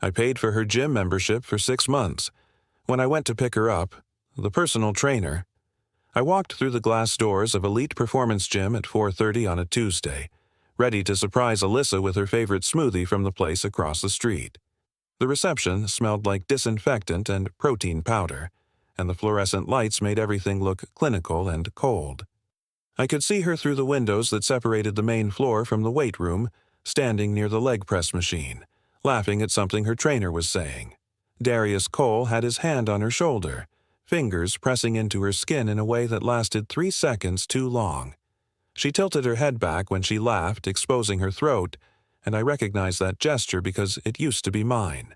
I paid for her gym membership for 6 months. When I went to pick her up, the personal trainer, I walked through the glass doors of Elite Performance Gym at 4:30 on a Tuesday, ready to surprise Alyssa with her favorite smoothie from the place across the street. The reception smelled like disinfectant and protein powder, and the fluorescent lights made everything look clinical and cold. I could see her through the windows that separated the main floor from the weight room, standing near the leg press machine, laughing at something her trainer was saying. Darius Cole had his hand on her shoulder, fingers pressing into her skin in a way that lasted 3 seconds too long. She tilted her head back when she laughed, exposing her throat, and I recognized that gesture because it used to be mine.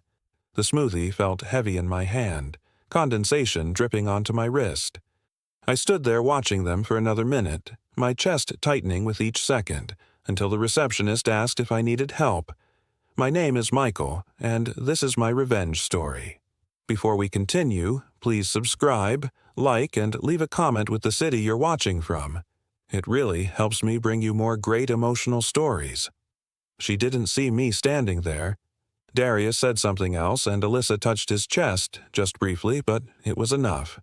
The smoothie felt heavy in my hand, condensation dripping onto my wrist. I stood there watching them for another minute, my chest tightening with each second, until the receptionist asked if I needed help. My name is Michael, and this is my revenge story. Before we continue, please subscribe, like, and leave a comment with the city you're watching from. It really helps me bring you more great emotional stories. She didn't see me standing there. Darius said something else, and Alyssa touched his chest, just briefly, but it was enough.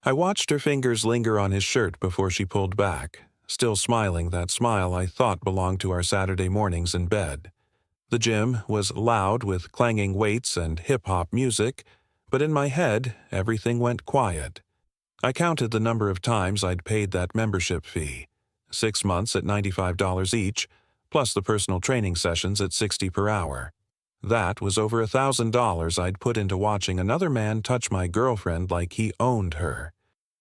I watched her fingers linger on his shirt before she pulled back, still smiling that smile I thought belonged to our Saturday mornings in bed. The gym was loud with clanging weights and hip-hop music, but in my head, everything went quiet. I counted the number of times I'd paid that membership fee, 6 months at $95 each, plus the personal training sessions at $60 per hour. That was over $1,000 I'd put into watching another man touch my girlfriend like he owned her.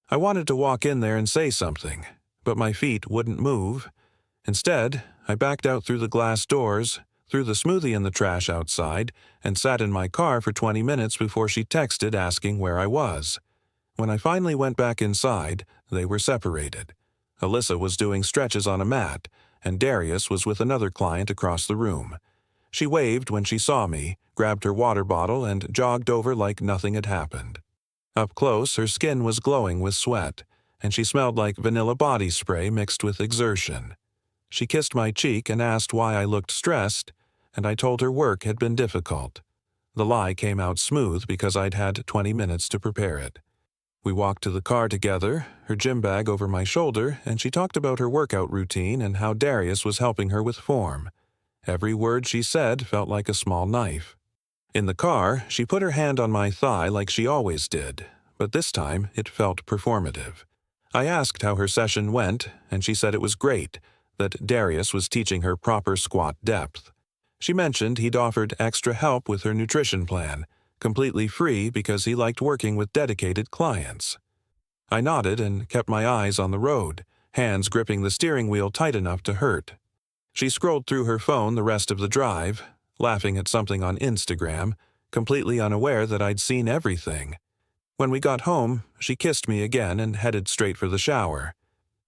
I wanted to walk in there and say something, but my feet wouldn't move. Instead, I backed out through the glass doors, threw the smoothie in the trash outside, and sat in my car for 20 minutes before she texted asking where I was. When I finally went back inside, they were separated. Alyssa was doing stretches on a mat, and Darius was with another client across the room. She waved when she saw me, grabbed her water bottle, and jogged over like nothing had happened. Up close, her skin was glowing with sweat, and she smelled like vanilla body spray mixed with exertion. She kissed my cheek and asked why I looked stressed, and I told her work had been difficult. The lie came out smooth because I'd had 20 minutes to prepare it. We walked to the car together, her gym bag over my shoulder, and she talked about her workout routine and how Darius was helping her with form. Every word she said felt like a small knife. In the car, she put her hand on my thigh like she always did, but this time it felt performative. I asked how her session went, and she said it was great, that Darius was teaching her proper squat depth. She mentioned he'd offered extra help with her nutrition plan, completely free because he liked working with dedicated clients. I nodded and kept my eyes on the road, hands gripping the steering wheel tight enough to hurt. She scrolled through her phone the rest of the drive, laughing at something on Instagram, completely unaware that I'd seen everything. When we got home, she kissed me again and headed straight for the shower.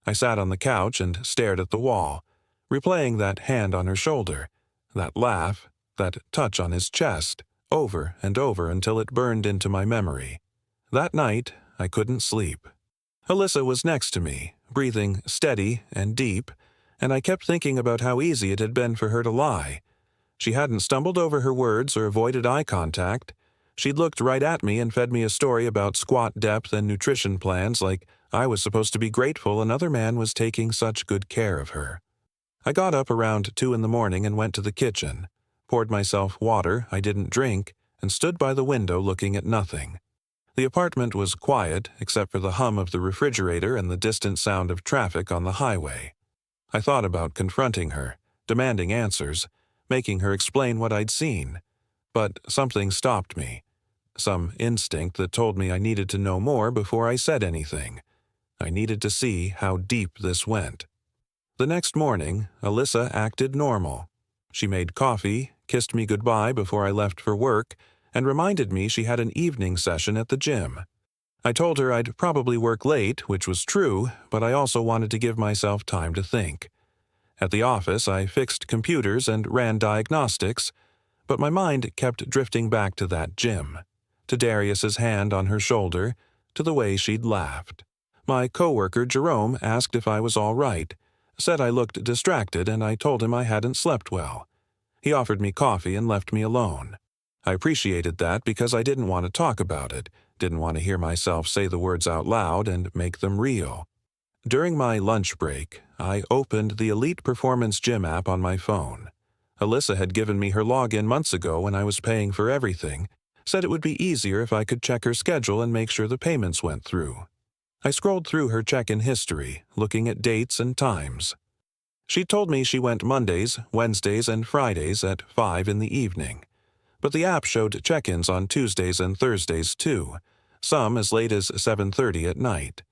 I sat on the couch and stared at the wall, replaying that hand on her shoulder, that laugh, that touch on his chest, over and over until it burned into my memory. That night, I couldn't sleep. Alyssa was next to me, breathing steady and deep, and I kept thinking about how easy it had been for her to lie. She hadn't stumbled over her words or avoided eye contact. She'd looked right at me and fed me a story about squat depth and nutrition plans like I was supposed to be grateful another man was taking such good care of her. I got up around 2 in the morning and went to the kitchen, poured myself water I didn't drink, and stood by the window looking at nothing. The apartment was quiet except for the hum of the refrigerator and the distant sound of traffic on the highway. I thought about confronting her, demanding answers, making her explain what I'd seen. But something stopped me. Some instinct that told me I needed to know more before I said anything. I needed to see how deep this went. The next morning, Alyssa acted normal. She made coffee, kissed me goodbye before I left for work, and reminded me she had an evening session at the gym. I told her I'd probably work late, which was true, but I also wanted to give myself time to think. At the office, I fixed computers and ran diagnostics, but my mind kept drifting back to that gym, to Darius's hand on her shoulder, to the way she'd laughed. My coworker Jerome asked if I was all right, said I looked distracted, and I told him I hadn't slept well. He offered me coffee and left me alone. I appreciated that because I didn't want to talk about it, didn't want to hear myself say the words out loud and make them real. During my lunch break, I opened the Elite Performance Gym app on my phone. Alyssa had given me her login months ago when I was paying for everything, said it would be easier if I could check her schedule and make sure the payments went through. I scrolled through her check-in history, looking at dates and times. She told me she went Mondays, Wednesdays, and Fridays at 5 in the evening. But the app showed check-ins on Tuesdays and Thursdays too, some as late as 7:30 at night.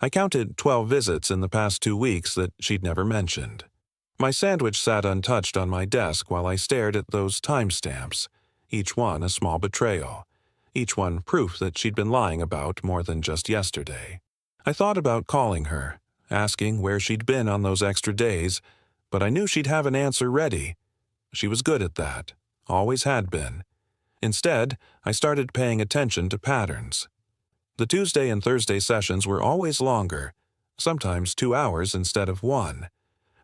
I counted 12 visits in the past 2 weeks that she'd never mentioned. My sandwich sat untouched on my desk while I stared at those timestamps, each one a small betrayal, each one proof that she'd been lying about more than just yesterday. I thought about calling her, asking where she'd been on those extra days, but I knew she'd have an answer ready. She was good at that, always had been. Instead, I started paying attention to patterns. The Tuesday and Thursday sessions were always longer, sometimes 2 hours instead of 1.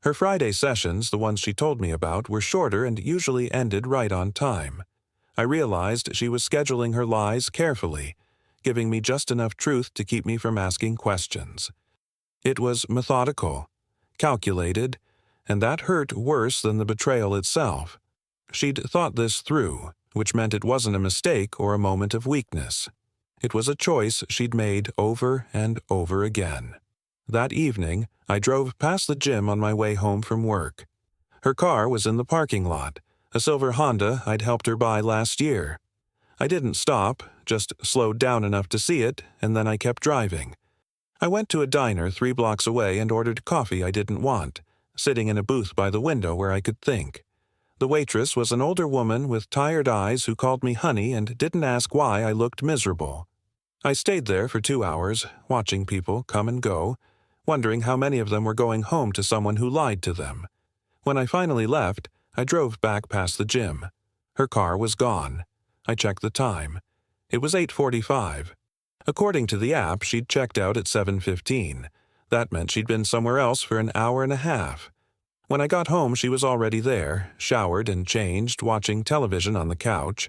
Her Friday sessions, the ones she told me about, were shorter and usually ended right on time. I realized she was scheduling her lies carefully, giving me just enough truth to keep me from asking questions. It was methodical, calculated, and that hurt worse than the betrayal itself. She'd thought this through, which meant it wasn't a mistake or a moment of weakness. It was a choice she'd made over and over again. That evening, I drove past the gym on my way home from work. Her car was in the parking lot, a silver Honda I'd helped her buy last year. I didn't stop, just slowed down enough to see it, and then I kept driving. I went to a diner 3 blocks away and ordered coffee I didn't want, sitting in a booth by the window where I could think. The waitress was an older woman with tired eyes who called me honey and didn't ask why I looked miserable. I stayed there for 2 hours, watching people come and go, wondering how many of them were going home to someone who lied to them. When I finally left, I drove back past the gym. Her car was gone. I checked the time. It was 8:45. According to the app, she'd checked out at 7:15. That meant she'd been somewhere else for an hour and a half. When I got home, she was already there, showered and changed, watching television on the couch.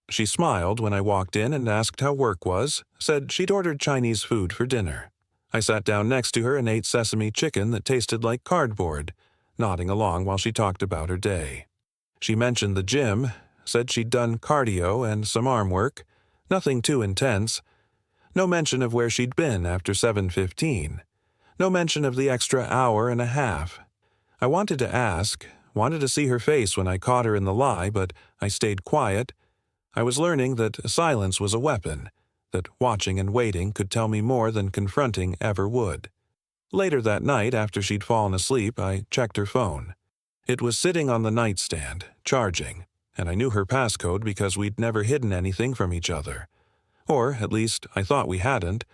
She smiled when I walked in and asked how work was, said she'd ordered Chinese food for dinner. I sat down next to her and ate sesame chicken that tasted like cardboard, nodding along while she talked about her day. She mentioned the gym, said she'd done cardio and some arm work, nothing too intense. No mention of where she'd been after 7:15. No mention of the extra hour and a half. I wanted to ask, wanted to see her face when I caught her in the lie, but I stayed quiet. I was learning that silence was a weapon, that watching and waiting could tell me more than confronting ever would. Later that night, after she'd fallen asleep, I checked her phone. It was sitting on the nightstand, charging, and I knew her passcode because we'd never hidden anything from each other. Or, at least, I thought we hadn't.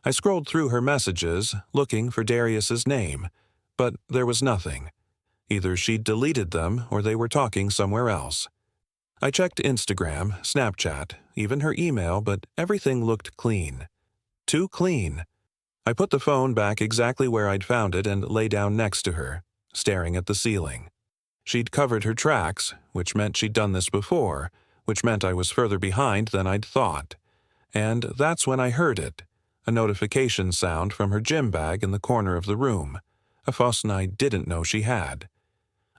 I scrolled through her messages, looking for Darius's name, but there was nothing. Either she'd deleted them or they were talking somewhere else. I checked Instagram, Snapchat, even her email, but everything looked clean. Too clean. I put the phone back exactly where I'd found it and lay down next to her, staring at the ceiling. She'd covered her tracks, which meant she'd done this before, which meant I was further behind than I'd thought. And that's when I heard it, a notification sound from her gym bag in the corner of the room, a function I didn't know she had.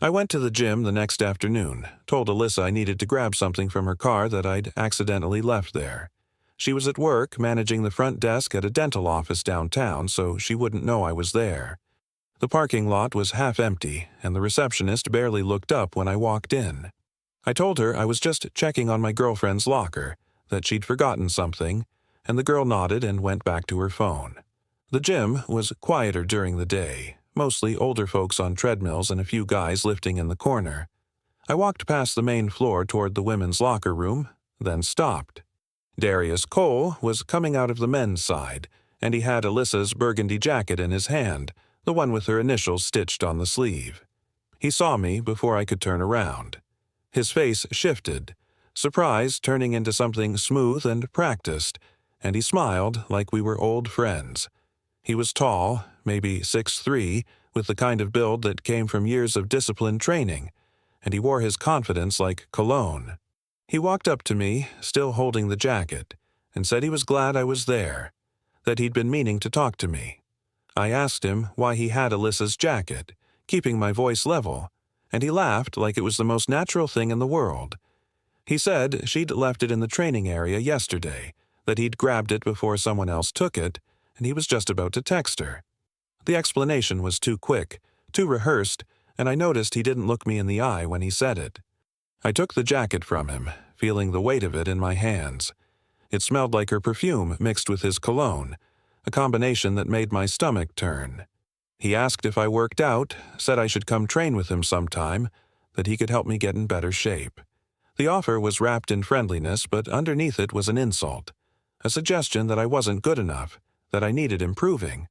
I went to the gym the next afternoon, told Alyssa I needed to grab something from her car that I'd accidentally left there. She was at work managing the front desk at a dental office downtown, so she wouldn't know I was there. The parking lot was half empty, and the receptionist barely looked up when I walked in. I told her I was just checking on my girlfriend's locker, that she'd forgotten something, and the girl nodded and went back to her phone. The gym was quieter during the day, mostly older folks on treadmills and a few guys lifting in the corner. I walked past the main floor toward the women's locker room, then stopped. Darius Cole was coming out of the men's side, and he had Alyssa's burgundy jacket in his hand, the one with her initials stitched on the sleeve. He saw me before I could turn around. His face shifted, surprise turning into something smooth and practiced, and he smiled like we were old friends. He was tall, maybe 6'3", with the kind of build that came from years of disciplined training, and he wore his confidence like cologne. He walked up to me, still holding the jacket, and said he was glad I was there, that he'd been meaning to talk to me. I asked him why he had Alyssa's jacket, keeping my voice level, and he laughed like it was the most natural thing in the world. He said she'd left it in the training area yesterday, that he'd grabbed it before someone else took it, and he was just about to text her. The explanation was too quick, too rehearsed, and I noticed he didn't look me in the eye when he said it. I took the jacket from him, feeling the weight of it in my hands. It smelled like her perfume mixed with his cologne, a combination that made my stomach turn. He asked if I worked out, said I should come train with him sometime, that he could help me get in better shape. The offer was wrapped in friendliness, but underneath it was an insult, a suggestion that I wasn't good enough, that I needed improving.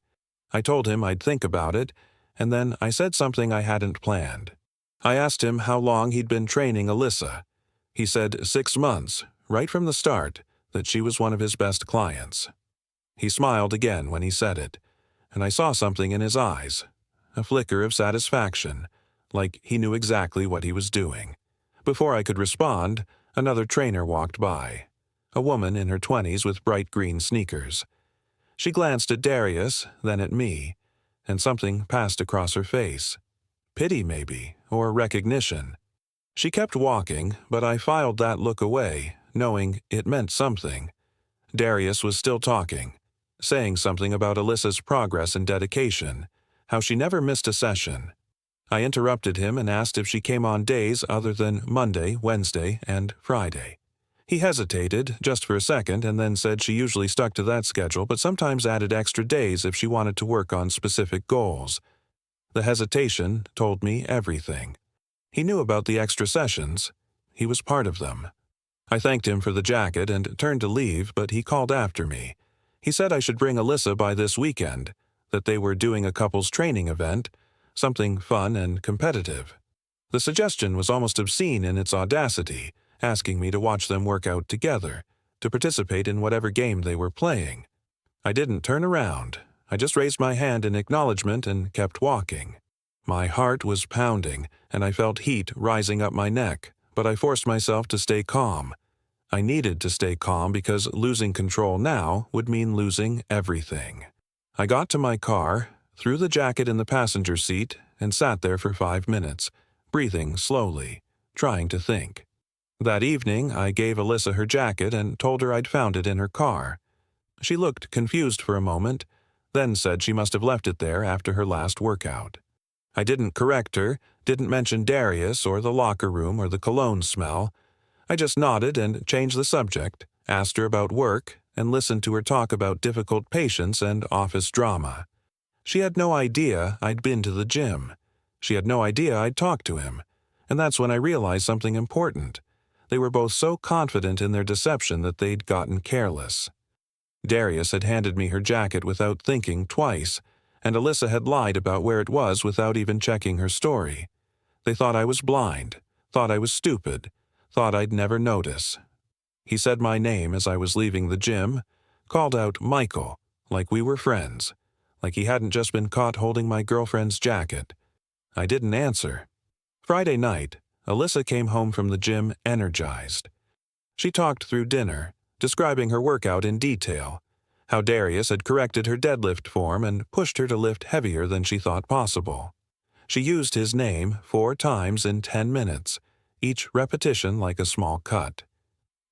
I told him I'd think about it, and then I said something I hadn't planned. I asked him how long he'd been training Alyssa. He said 6 months, right from the start, that she was one of his best clients. He smiled again when he said it, and I saw something in his eyes, a flicker of satisfaction, like he knew exactly what he was doing. Before I could respond, another trainer walked by, a woman in her 20s with bright green sneakers. She glanced at Darius, then at me, and something passed across her face. Pity, maybe, or recognition. She kept walking, but I filed that look away, knowing it meant something. Darius was still talking, saying something about Alyssa's progress and dedication, how she never missed a session. I interrupted him and asked if she came on days other than Monday, Wednesday, and Friday. He hesitated just for a second and then said she usually stuck to that schedule but sometimes added extra days if she wanted to work on specific goals. The hesitation told me everything. He knew about the extra sessions. He was part of them. I thanked him for the jacket and turned to leave, but he called after me. He said I should bring Alyssa by this weekend, that they were doing a couples training event, something fun and competitive. The suggestion was almost obscene in its audacity, asking me to watch them work out together, to participate in whatever game they were playing. I didn't turn around. I just raised my hand in acknowledgement and kept walking. My heart was pounding, and I felt heat rising up my neck, but I forced myself to stay calm. I needed to stay calm because losing control now would mean losing everything. I got to my car, threw the jacket in the passenger seat, and sat there for 5 minutes, breathing slowly, trying to think. That evening, I gave Alyssa her jacket and told her I'd found it in her car. She looked confused for a moment, then said she must have left it there after her last workout. I didn't correct her, didn't mention Darius or the locker room or the cologne smell. I just nodded and changed the subject, asked her about work, and listened to her talk about difficult patients and office drama. She had no idea I'd been to the gym. She had no idea I'd talked to him. And that's when I realized something important. They were both so confident in their deception that they'd gotten careless. Darius had handed me her jacket without thinking twice, and Alyssa had lied about where it was without even checking her story. They thought I was blind, thought I was stupid, thought I'd never notice. He said my name as I was leaving the gym, called out Michael, like we were friends, like he hadn't just been caught holding my girlfriend's jacket. I didn't answer. Friday night, Alyssa came home from the gym energized. She talked through dinner, describing her workout in detail, how Darius had corrected her deadlift form and pushed her to lift heavier than she thought possible. She used his name 4 times in 10 minutes, each repetition like a small cut.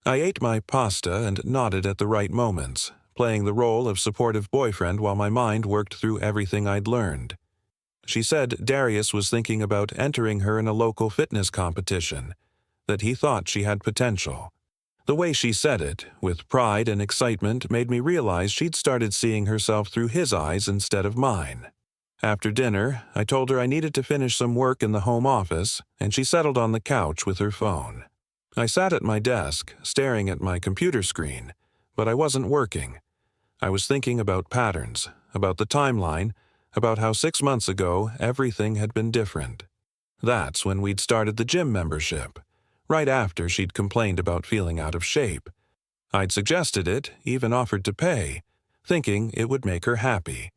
I ate my pasta and nodded at the right moments, playing the role of supportive boyfriend while my mind worked through everything I'd learned. She said Darius was thinking about entering her in a local fitness competition, that he thought she had potential. The way she said it, with pride and excitement, made me realize she'd started seeing herself through his eyes instead of mine. After dinner, I told her I needed to finish some work in the home office, and she settled on the couch with her phone. I sat at my desk, staring at my computer screen, but I wasn't working. I was thinking about patterns, about the timeline, about how 6 months ago everything had been different. That's when we'd started the gym membership, right after she'd complained about feeling out of shape. I'd suggested it, even offered to pay, thinking it would make her happy.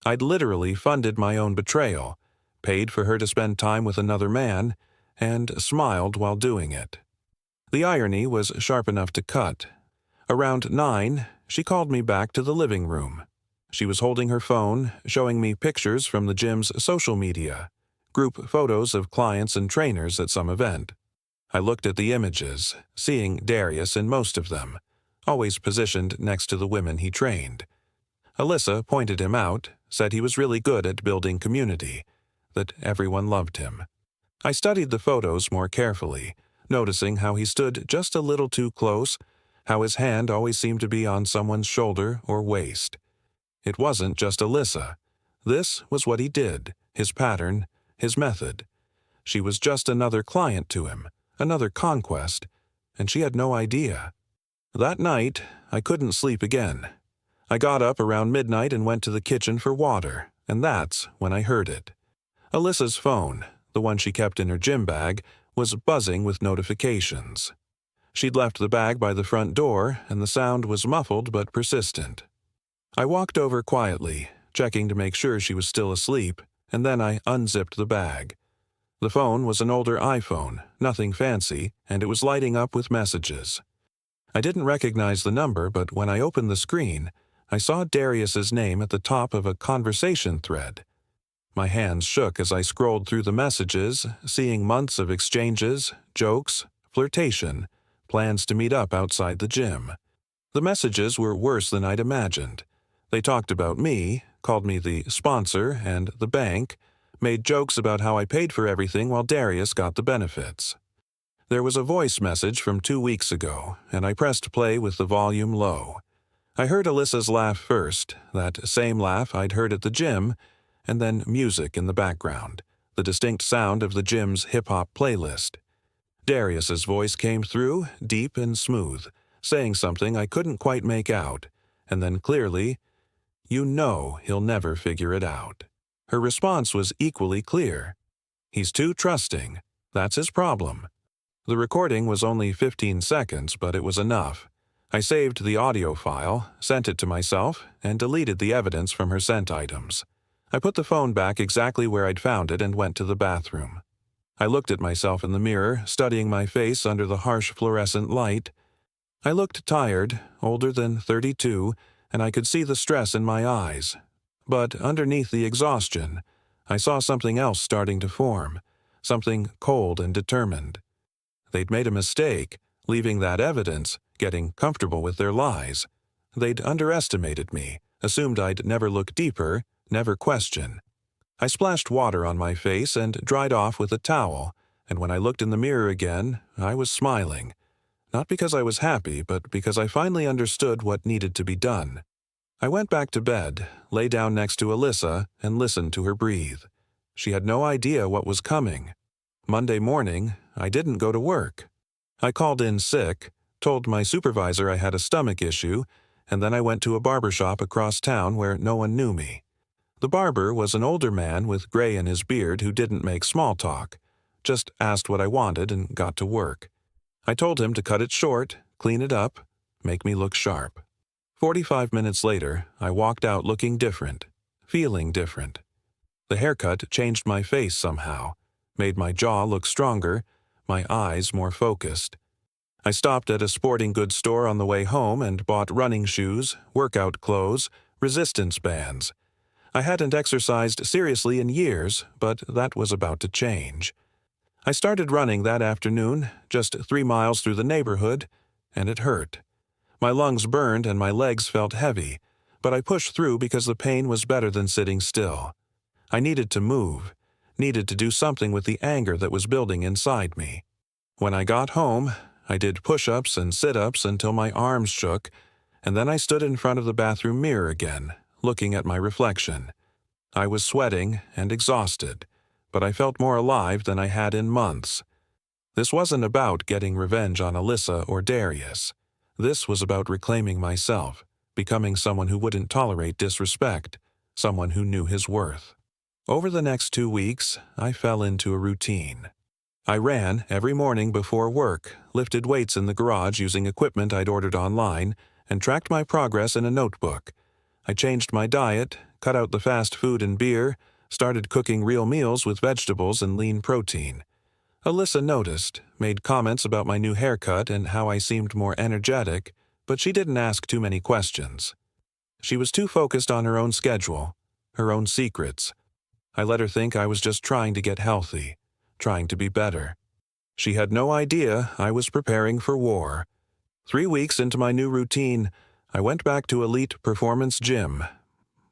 I'd literally funded my own betrayal, paid for her to spend time with another man, and smiled while doing it. The irony was sharp enough to cut. Around 9, she called me back to the living room. She was holding her phone, showing me pictures from the gym's social media, group photos of clients and trainers at some event. I looked at the images, seeing Darius in most of them, always positioned next to the women he trained. Alyssa pointed him out, said he was really good at building community, that everyone loved him. I studied the photos more carefully, noticing how he stood just a little too close, how his hand always seemed to be on someone's shoulder or waist. It wasn't just Alyssa. This was what he did, his pattern, his method. She was just another client to him, another conquest, and she had no idea. That night, I couldn't sleep again. I got up around midnight and went to the kitchen for water, and that's when I heard it. Alyssa's phone, the one she kept in her gym bag, was buzzing with notifications. She'd left the bag by the front door, and the sound was muffled but persistent. I walked over quietly, checking to make sure she was still asleep, and then I unzipped the bag. The phone was an older iPhone, nothing fancy, and it was lighting up with messages. I didn't recognize the number, but when I opened the screen, I saw Darius's name at the top of a conversation thread. My hands shook as I scrolled through the messages, seeing months of exchanges, jokes, flirtation, plans to meet up outside the gym. The messages were worse than I'd imagined. They talked about me, called me the sponsor and the bank, made jokes about how I paid for everything while Darius got the benefits. There was a voice message from 2 weeks ago, and I pressed play with the volume low. I heard Alyssa's laugh first, that same laugh I'd heard at the gym, and then music in the background, the distinct sound of the gym's hip-hop playlist. Darius's voice came through, deep and smooth, saying something I couldn't quite make out, and then clearly, "You know he'll never figure it out." Her response was equally clear. "He's too trusting. That's his problem." The recording was only 15 seconds, but it was enough. I saved the audio file, sent it to myself, and deleted the evidence from her sent items. I put the phone back exactly where I'd found it and went to the bathroom. I looked at myself in the mirror, studying my face under the harsh fluorescent light. I looked tired, older than 32, and I could see the stress in my eyes. But underneath the exhaustion, I saw something else starting to form, something cold and determined. They'd made a mistake, leaving that evidence, getting comfortable with their lies. They'd underestimated me, assumed I'd never look deeper, never question. I splashed water on my face and dried off with a towel, and when I looked in the mirror again, I was smiling. Not because I was happy, but because I finally understood what needed to be done. I went back to bed, lay down next to Alyssa, and listened to her breathe. She had no idea what was coming. Monday morning, I didn't go to work. I called in sick, told my supervisor I had a stomach issue, and then I went to a barbershop across town where no one knew me. The barber was an older man with gray in his beard who didn't make small talk, just asked what I wanted and got to work. I told him to cut it short, clean it up, make me look sharp. 45 minutes later, I walked out looking different, feeling different. The haircut changed my face somehow, made my jaw look stronger, my eyes more focused. I stopped at a sporting goods store on the way home and bought running shoes, workout clothes, resistance bands. I hadn't exercised seriously in years, but that was about to change. I started running that afternoon, just 3 miles through the neighborhood, and it hurt. My lungs burned and my legs felt heavy, but I pushed through because the pain was better than sitting still. I needed to move, needed to do something with the anger that was building inside me. When I got home, I did push-ups and sit-ups until my arms shook, and then I stood in front of the bathroom mirror again, looking at my reflection. I was sweating and exhausted, but I felt more alive than I had in months. This wasn't about getting revenge on Alyssa or Darius. This was about reclaiming myself, becoming someone who wouldn't tolerate disrespect, someone who knew his worth. Over the next 2 weeks, I fell into a routine. I ran every morning before work, lifted weights in the garage using equipment I'd ordered online, and tracked my progress in a notebook. I changed my diet, cut out the fast food and beer, started cooking real meals with vegetables and lean protein. Alyssa noticed, made comments about my new haircut and how I seemed more energetic, but she didn't ask too many questions. She was too focused on her own schedule, her own secrets. I let her think I was just trying to get healthy, trying to be better. She had no idea I was preparing for war. 3 weeks into my new routine, I went back to Elite Performance Gym.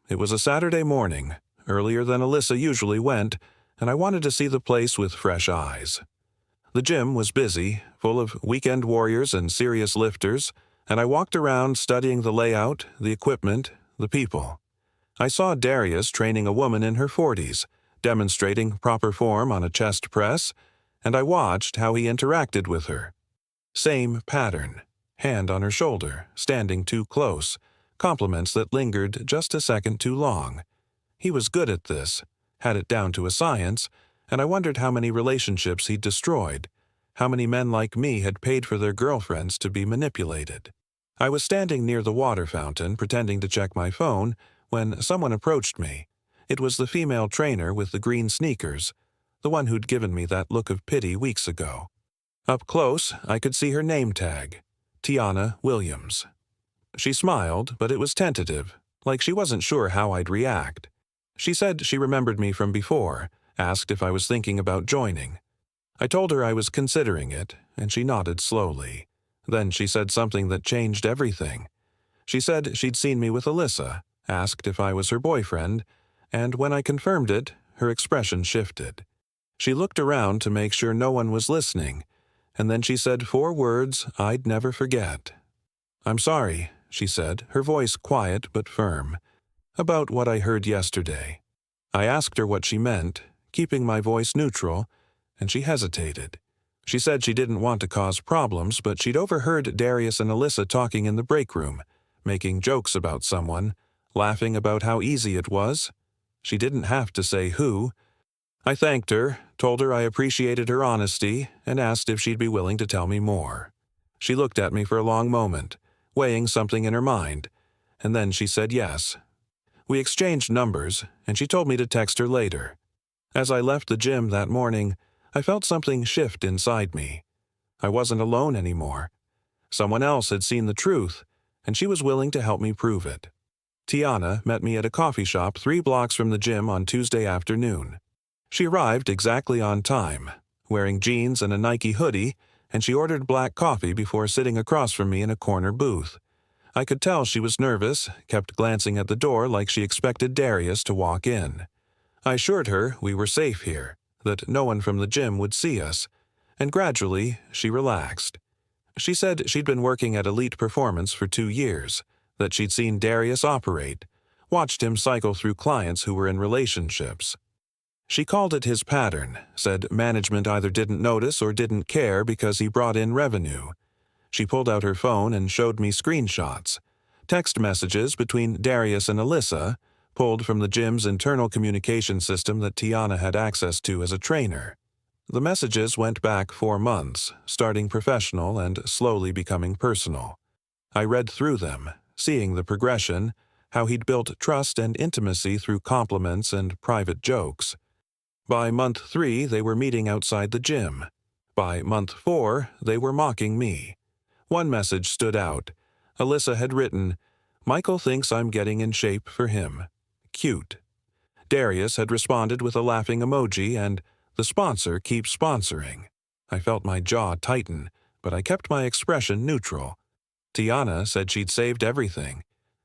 It was a Saturday morning, earlier than Alyssa usually went, and I wanted to see the place with fresh eyes. The gym was busy, full of weekend warriors and serious lifters, and I walked around studying the layout, the equipment, the people. I saw Darius training a woman in her 40s, demonstrating proper form on a chest press, and I watched how he interacted with her. Same pattern, hand on her shoulder, standing too close, compliments that lingered just a second too long. He was good at this, had it down to a science, and I wondered how many relationships he'd destroyed, how many men like me had paid for their girlfriends to be manipulated. I was standing near the water fountain pretending to check my phone when someone approached me. It was the female trainer with the green sneakers, the one who'd given me that look of pity weeks ago. Up close, I could see her name tag, Tiana Williams. She smiled, but it was tentative, like she wasn't sure how I'd react. She said she remembered me from before, asked if I was thinking about joining. I told her I was considering it, and she nodded slowly. Then she said something that changed everything. She said she'd seen me with Alyssa, asked if I was her boyfriend, and when I confirmed it, her expression shifted. She looked around to make sure no one was listening, and then she said 4 words I'd never forget. "I'm sorry," she said, her voice quiet but firm, "about what I heard yesterday." I asked her what she meant, keeping my voice neutral, and she hesitated. She said she didn't want to cause problems, but she'd overheard Darius and Alyssa talking in the break room, making jokes about someone, laughing about how easy it was. She didn't have to say who. I thanked her, told her I appreciated her honesty, and asked if she'd be willing to tell me more. She looked at me for a long moment, weighing something in her mind, and then she said yes. We exchanged numbers, and she told me to text her later. As I left the gym that morning, I felt something shift inside me. I wasn't alone anymore. Someone else had seen the truth, and she was willing to help me prove it. Tiana met me at a coffee shop 3 blocks from the gym on Tuesday afternoon. She arrived exactly on time, wearing jeans and a Nike hoodie, and she ordered black coffee before sitting across from me in a corner booth. I could tell she was nervous, kept glancing at the door like she expected Darius to walk in. I assured her we were safe here, that no one from the gym would see us, and gradually she relaxed. She said she'd been working at Elite Performance for 2 years, that she'd seen Darius operate, watched him cycle through clients who were in relationships. She called it his pattern, said management either didn't notice or didn't care because he brought in revenue. She pulled out her phone and showed me screenshots, text messages between Darius and Alyssa, pulled from the gym's internal communication system that Tiana had access to as a trainer. The messages went back 4 months, starting professional and slowly becoming personal. I read through them, seeing the progression, how he'd built trust and intimacy through compliments and private jokes. By month 3, they were meeting outside the gym. By month 4, they were mocking me. One message stood out. Alyssa had written, "Michael thinks I'm getting in shape for him. Cute." Darius had responded with a laughing emoji and, "The sponsor keeps sponsoring." I felt my jaw tighten, but I kept my expression neutral. Tiana said she'd saved everything,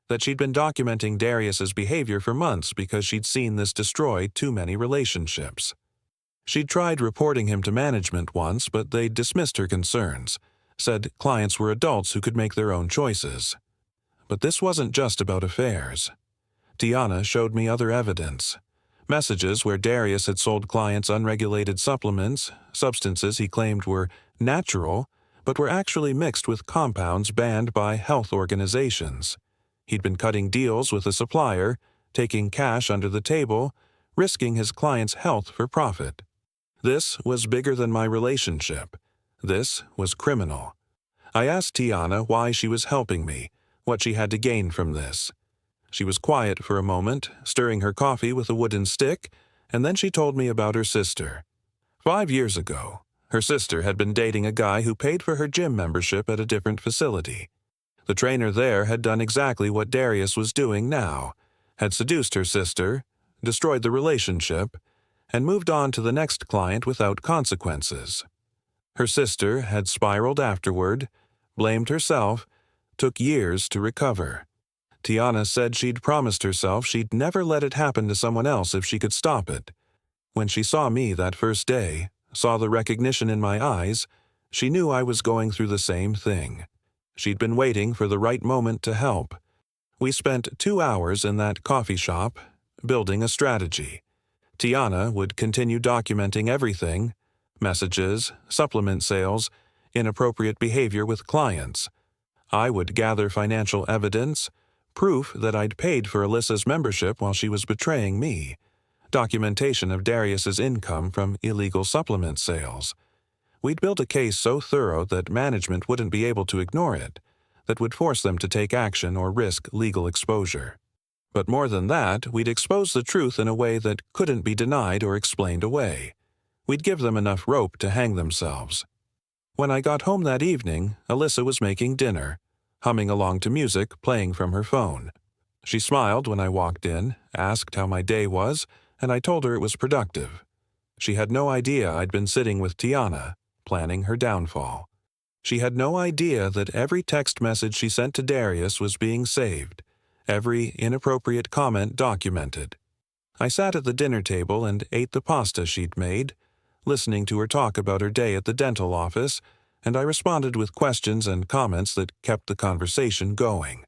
that she'd been documenting Darius's behavior for months because she'd seen this destroy too many relationships. She'd tried reporting him to management once, but they dismissed her concerns, said clients were adults who could make their own choices. But this wasn't just about affairs. Tiana showed me other evidence. Messages where Darius had sold clients unregulated supplements, substances he claimed were natural, but were actually mixed with compounds banned by health organizations. He'd been cutting deals with a supplier, taking cash under the table, risking his client's health for profit. This was bigger than my relationship. This was criminal. I asked Tiana why she was helping me, what she had to gain from this. She was quiet for a moment, stirring her coffee with a wooden stick, and then she told me about her sister. 5 years ago, Her sister had been dating a guy who paid for her gym membership at a different facility. The trainer there had done exactly what Darius was doing now, had seduced her sister, destroyed the relationship, and moved on to the next client without consequences. Her sister had spiraled afterward, blamed herself, took years to recover. Tiana said she'd promised herself she'd never let it happen to someone else if she could stop it. When she saw me that first day, saw the recognition in my eyes, she knew I was going through the same thing. She'd been waiting for the right moment to help. We spent 2 hours in that coffee shop, building a strategy. Tiana would continue documenting everything: messages, supplement sales, inappropriate behavior with clients. I would gather financial evidence, proof that I'd paid for Alyssa's membership while she was betraying me, documentation of Darius's income from illegal supplement sales. We'd built a case so thorough that management wouldn't be able to ignore it, that would force them to take action or risk legal exposure. But more than that, we'd expose the truth in a way that couldn't be denied or explained away. We'd give them enough rope to hang themselves. When I got home that evening, Alyssa was making dinner, humming along to music playing from her phone. She smiled when I walked in, asked how my day was, and I told her it was productive. She had no idea I'd been sitting with Tiana, planning her downfall. She had no idea that every text message she sent to Darius was being saved, every inappropriate comment documented. I sat at the dinner table and ate the pasta she'd made, listening to her talk about her day at the dental office, and I responded with questions and comments that kept the conversation going.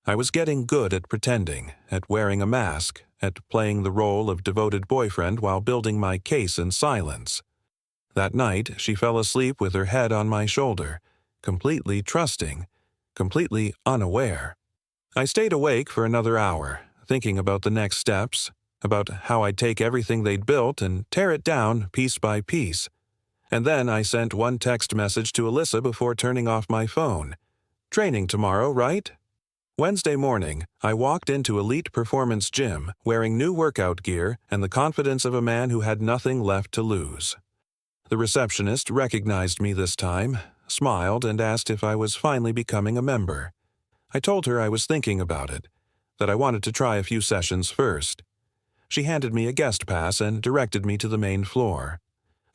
I was getting good at pretending, at wearing a mask, at playing the role of devoted boyfriend while building my case in silence. That night, she fell asleep with her head on my shoulder, completely trusting, completely unaware. I stayed awake for another hour, thinking about the next steps, about how I'd take everything they'd built and tear it down piece by piece. And then I sent one text message to Alyssa before turning off my phone. "Training tomorrow, right?" Wednesday morning, I walked into Elite Performance Gym wearing new workout gear and the confidence of a man who had nothing left to lose. The receptionist recognized me this time, smiled, and asked if I was finally becoming a member. I told her I was thinking about it, that I wanted to try a few sessions first. She handed me a guest pass and directed me to the main floor.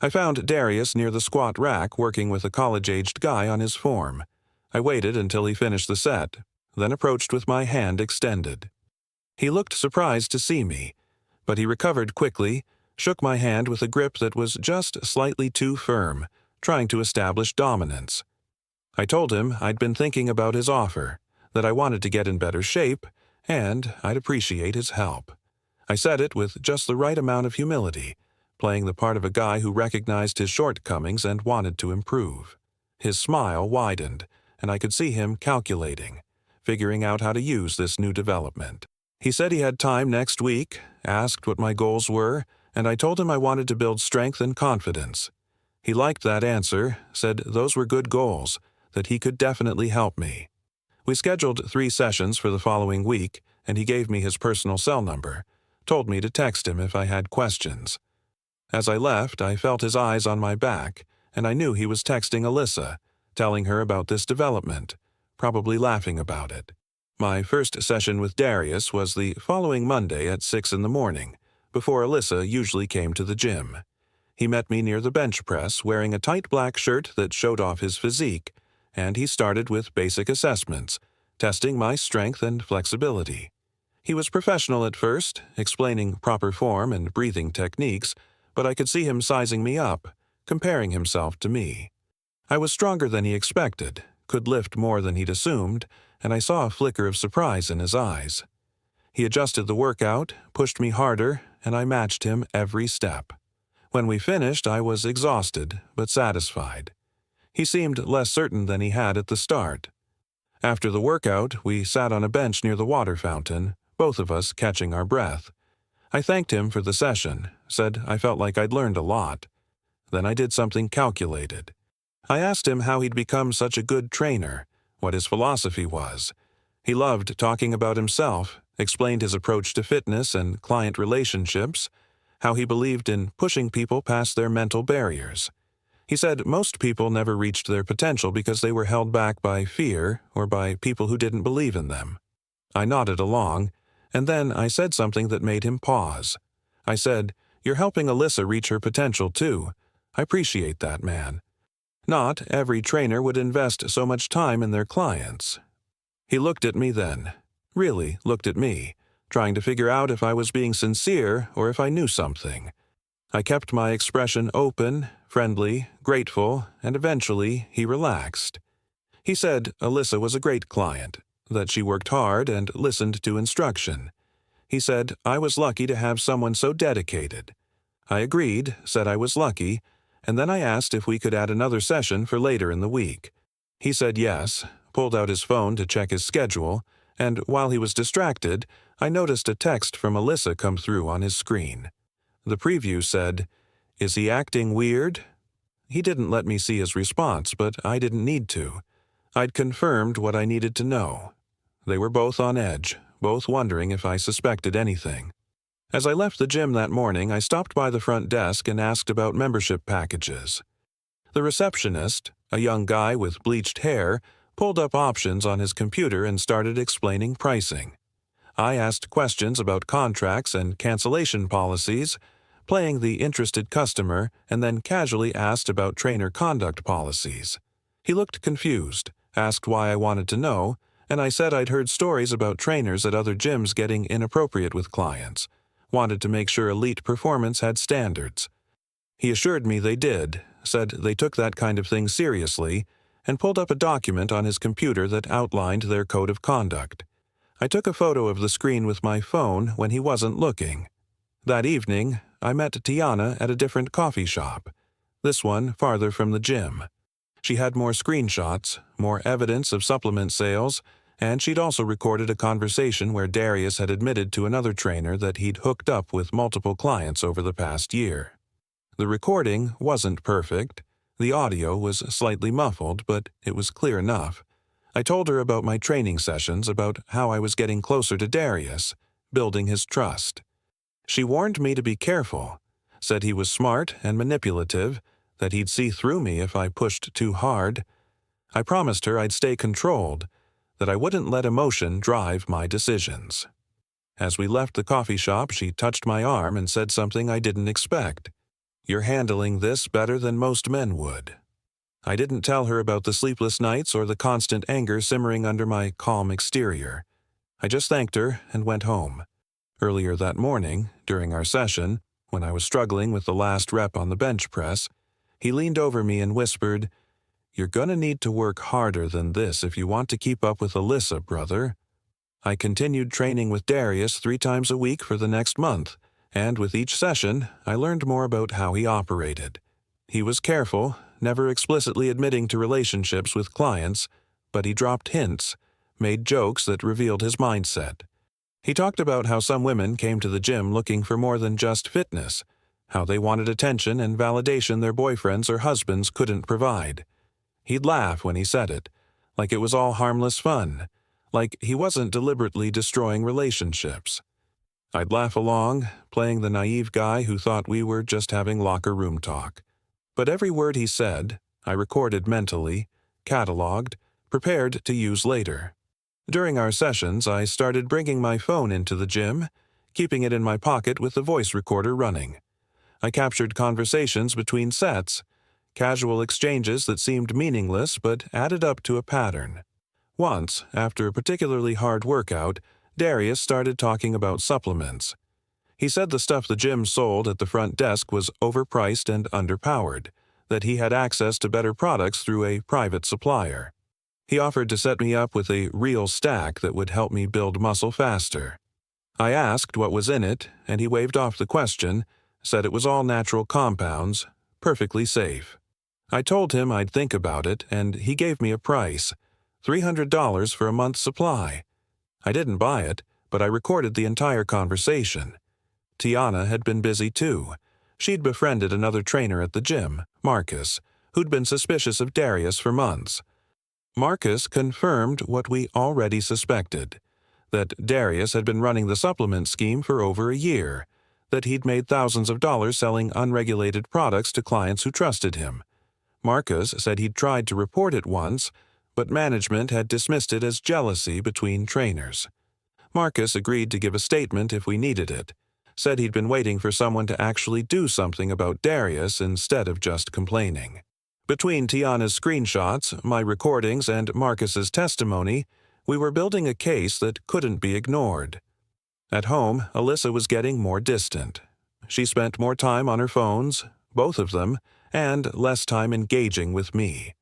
I found Darius near the squat rack working with a college-aged guy on his form. I waited until he finished the set, then approached with my hand extended. He looked surprised to see me, but he recovered quickly, shook my hand with a grip that was just slightly too firm, trying to establish dominance. I told him I'd been thinking about his offer, that I wanted to get in better shape, and I'd appreciate his help. I said it with just the right amount of humility, playing the part of a guy who recognized his shortcomings and wanted to improve. His smile widened, and I could see him calculating, figuring out how to use this new development. He said he had time next week, asked what my goals were, and I told him I wanted to build strength and confidence. He liked that answer, said those were good goals, that he could definitely help me. We scheduled 3 sessions for the following week, and he gave me his personal cell number, told me to text him if I had questions. As I left, I felt his eyes on my back, and I knew he was texting Alyssa, telling her about this development, probably laughing about it. My first session with Darius was the following Monday at 6 in the morning, before Alyssa usually came to the gym. He met me near the bench press wearing a tight black shirt that showed off his physique, and he started with basic assessments, testing my strength and flexibility. He was professional at first, explaining proper form and breathing techniques, but I could see him sizing me up, comparing himself to me. I was stronger than he expected, could lift more than he'd assumed, and I saw a flicker of surprise in his eyes. He adjusted the workout, pushed me harder, and I matched him every step. When we finished, I was exhausted, but satisfied. He seemed less certain than he had at the start. After the workout, we sat on a bench near the water fountain, both of us catching our breath. I thanked him for the session, said I felt like I'd learned a lot. Then I did something calculated. I asked him how he'd become such a good trainer, what his philosophy was. He loved talking about himself, explained his approach to fitness and client relationships, how he believed in pushing people past their mental barriers. He said most people never reached their potential because they were held back by fear or by people who didn't believe in them. I nodded along, and then I said something that made him pause. I said, "You're helping Alyssa reach her potential too. I appreciate that, man. Not every trainer would invest so much time in their clients." He looked at me then, really looked at me, trying to figure out if I was being sincere or if I knew something. I kept my expression open, friendly, grateful, and eventually he relaxed. He said Alyssa was a great client, that she worked hard and listened to instruction. He said I was lucky to have someone so dedicated. I agreed, said I was lucky, and then I asked if we could add another session for later in the week. He said yes, pulled out his phone to check his schedule, and while he was distracted, I noticed a text from Alyssa come through on his screen. The preview said, "Is he acting weird?" He didn't let me see his response, but I didn't need to. I'd confirmed what I needed to know. They were both on edge, both wondering if I suspected anything. As I left the gym that morning, I stopped by the front desk and asked about membership packages. The receptionist, a young guy with bleached hair, pulled up options on his computer and started explaining pricing. I asked questions about contracts and cancellation policies, playing the interested customer, and then casually asked about trainer conduct policies. He looked confused, asked why I wanted to know, and I said I'd heard stories about trainers at other gyms getting inappropriate with clients, wanted to make sure elite performance had standards. He assured me they did, said they took that kind of thing seriously, and pulled up a document on his computer that outlined their code of conduct. I took a photo of the screen with my phone when he wasn't looking. That evening, I met Tiana at a different coffee shop, this one farther from the gym. She had more screenshots, more evidence of supplement sales, and she'd also recorded a conversation where Darius had admitted to another trainer that he'd hooked up with multiple clients over the past year. The recording wasn't perfect. The audio was slightly muffled, but it was clear enough. I told her about my training sessions, about how I was getting closer to Darius, building his trust. She warned me to be careful, said he was smart and manipulative, that he'd see through me if I pushed too hard. I promised her I'd stay controlled, that I wouldn't let emotion drive my decisions. As we left the coffee shop, she touched my arm and said something I didn't expect. "You're handling this better than most men would." I didn't tell her about the sleepless nights or the constant anger simmering under my calm exterior. I just thanked her and went home. Earlier that morning, during our session, when I was struggling with the last rep on the bench press, he leaned over me and whispered, "You're gonna need to work harder than this if you want to keep up with Alyssa, brother." I continued training with Darius 3 times a week for the next month, and with each session, I learned more about how he operated. He was careful, never explicitly admitting to relationships with clients, but he dropped hints, made jokes that revealed his mindset. He talked about how some women came to the gym looking for more than just fitness, how they wanted attention and validation their boyfriends or husbands couldn't provide. He'd laugh when he said it, like it was all harmless fun, like he wasn't deliberately destroying relationships. I'd laugh along, playing the naive guy who thought we were just having locker room talk. But every word he said, I recorded mentally, cataloged, prepared to use later. During our sessions, I started bringing my phone into the gym, keeping it in my pocket with the voice recorder running. I captured conversations between sets, casual exchanges that seemed meaningless but added up to a pattern. Once, after a particularly hard workout, Darius started talking about supplements. He said the stuff the gym sold at the front desk was overpriced and underpowered, that he had access to better products through a private supplier. He offered to set me up with a real stack that would help me build muscle faster. I asked what was in it, and he waved off the question, said it was all natural compounds, perfectly safe. I told him I'd think about it, and he gave me a price, $300 for a month's supply. I didn't buy it, but I recorded the entire conversation. Tiana had been busy too. She'd befriended another trainer at the gym, Marcus, who'd been suspicious of Darius for months. Marcus confirmed what we already suspected, that Darius had been running the supplement scheme for over a year, that he'd made thousands of dollars selling unregulated products to clients who trusted him. Marcus said he'd tried to report it once, but management had dismissed it as jealousy between trainers. Marcus agreed to give a statement if we needed it, said he'd been waiting for someone to actually do something about Darius instead of just complaining. Between Tiana's screenshots, my recordings, and Marcus's testimony, we were building a case that couldn't be ignored. At home, Alyssa was getting more distant. She spent more time on her phones, both of them, and less time engaging with me.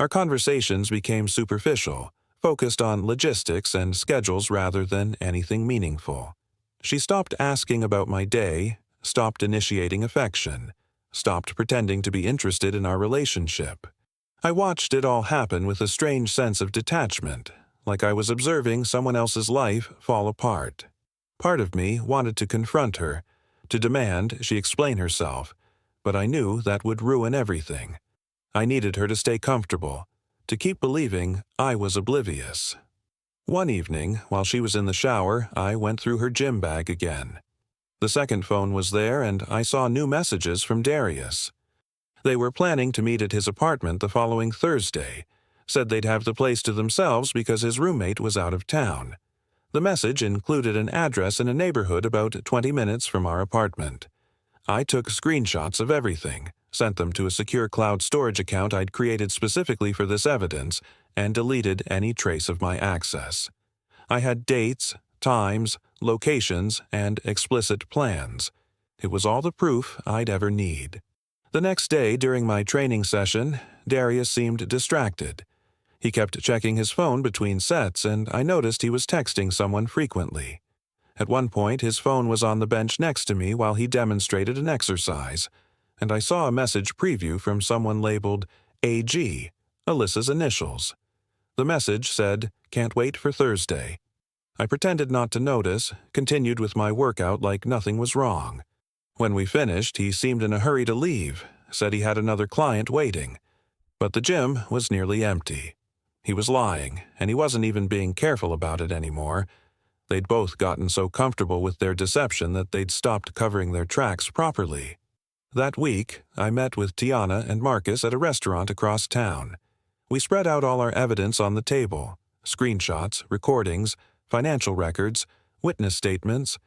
Our conversations became superficial, focused on logistics and schedules rather than anything meaningful. She stopped asking about my day, stopped initiating affection, stopped pretending to be interested in our relationship. I watched it all happen with a strange sense of detachment, like I was observing someone else's life fall apart. Part of me wanted to confront her, to demand she explain herself, but I knew that would ruin everything. I needed her to stay comfortable, to keep believing I was oblivious. One evening, while she was in the shower, I went through her gym bag again. The second phone was there, and I saw new messages from Darius. They were planning to meet at his apartment the following Thursday, said they'd have the place to themselves because his roommate was out of town. The message included an address in a neighborhood about 20 minutes from our apartment. I took screenshots of everything, sent them to a secure cloud storage account I'd created specifically for this evidence, and deleted any trace of my access. I had dates, times, locations, and explicit plans. It was all the proof I'd ever need. The next day, during my training session, Darius seemed distracted. He kept checking his phone between sets, and I noticed he was texting someone frequently. At one point, his phone was on the bench next to me while he demonstrated an exercise, and I saw a message preview from someone labeled AG, Alyssa's initials. The message said, "Can't wait for Thursday." I pretended not to notice, continued with my workout like nothing was wrong. When we finished, he seemed in a hurry to leave, said he had another client waiting. But the gym was nearly empty. He was lying, and he wasn't even being careful about it anymore. They'd both gotten so comfortable with their deception that they'd stopped covering their tracks properly. That week, I met with Tiana and Marcus at a restaurant across town. We spread out all our evidence on the table: screenshots, recordings, financial records, witness statements.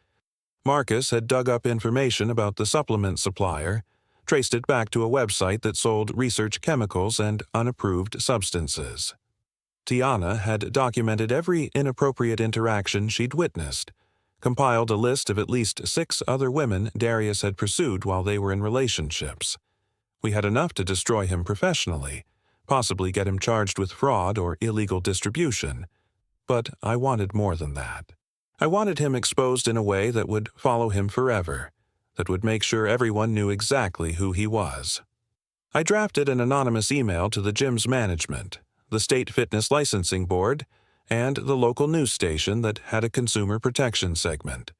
Marcus had dug up information about the supplement supplier, traced it back to a website that sold research chemicals and unapproved substances. Tiana had documented every inappropriate interaction she'd witnessed, compiled a list of at least 6 other women Darius had pursued while they were in relationships. We had enough to destroy him professionally, possibly get him charged with fraud or illegal distribution. But I wanted more than that. I wanted him exposed in a way that would follow him forever, that would make sure everyone knew exactly who he was. I drafted an anonymous email to the gym's management, the state fitness licensing board, and the local news station that had a consumer protection segment.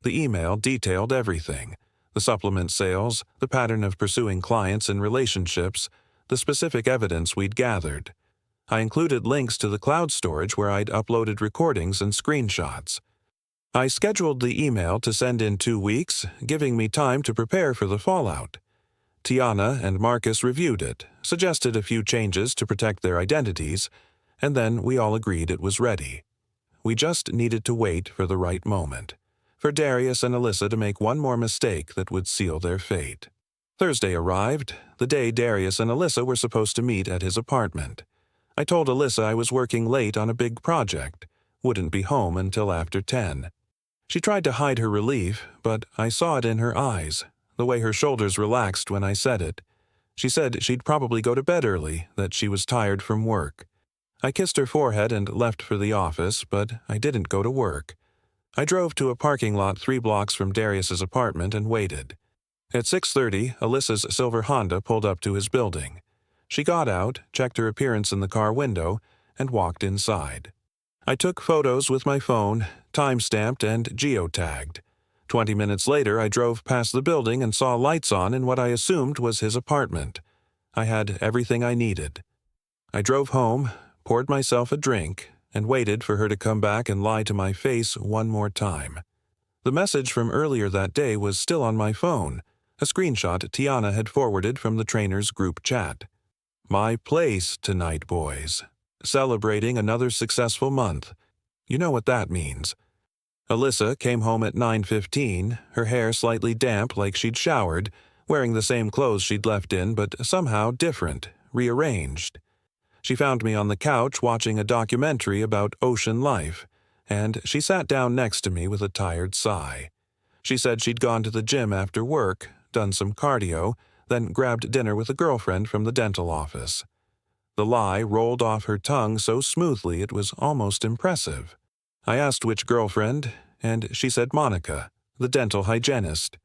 The email detailed everything: the supplement sales, the pattern of pursuing clients in relationships, the specific evidence we'd gathered. I included links to the cloud storage where I'd uploaded recordings and screenshots. I scheduled the email to send in 2 weeks, giving me time to prepare for the fallout. Tiana and Marcus reviewed it, suggested a few changes to protect their identities, and then we all agreed it was ready. We just needed to wait for the right moment, for Darius and Alyssa to make one more mistake that would seal their fate. Thursday arrived, the day Darius and Alyssa were supposed to meet at his apartment. I told Alyssa I was working late on a big project, wouldn't be home until after 10. She tried to hide her relief, but I saw it in her eyes, the way her shoulders relaxed when I said it. She said she'd probably go to bed early, that she was tired from work. I kissed her forehead and left for the office, but I didn't go to work. I drove to a parking lot 3 blocks from Darius's apartment and waited. At 6:30, Alyssa's silver Honda pulled up to his building. She got out, checked her appearance in the car window, and walked inside. I took photos with my phone, time-stamped and geotagged. 20 minutes later, I drove past the building and saw lights on in what I assumed was his apartment. I had everything I needed. I drove home, poured myself a drink, and waited for her to come back and lie to my face one more time. The message from earlier that day was still on my phone, a screenshot Tiana had forwarded from the trainer's group chat. My place tonight, boys. Celebrating another successful month. You know what that means. Alyssa came home at 9:15, her hair slightly damp like she'd showered, wearing the same clothes she'd left in but somehow different, rearranged. She found me on the couch watching a documentary about ocean life, and she sat down next to me with a tired sigh. She said she'd gone to the gym after work, done some cardio, then grabbed dinner with a girlfriend from the dental office. The lie rolled off her tongue so smoothly it was almost impressive. I asked which girlfriend, and she said Monica, the dental hygienist.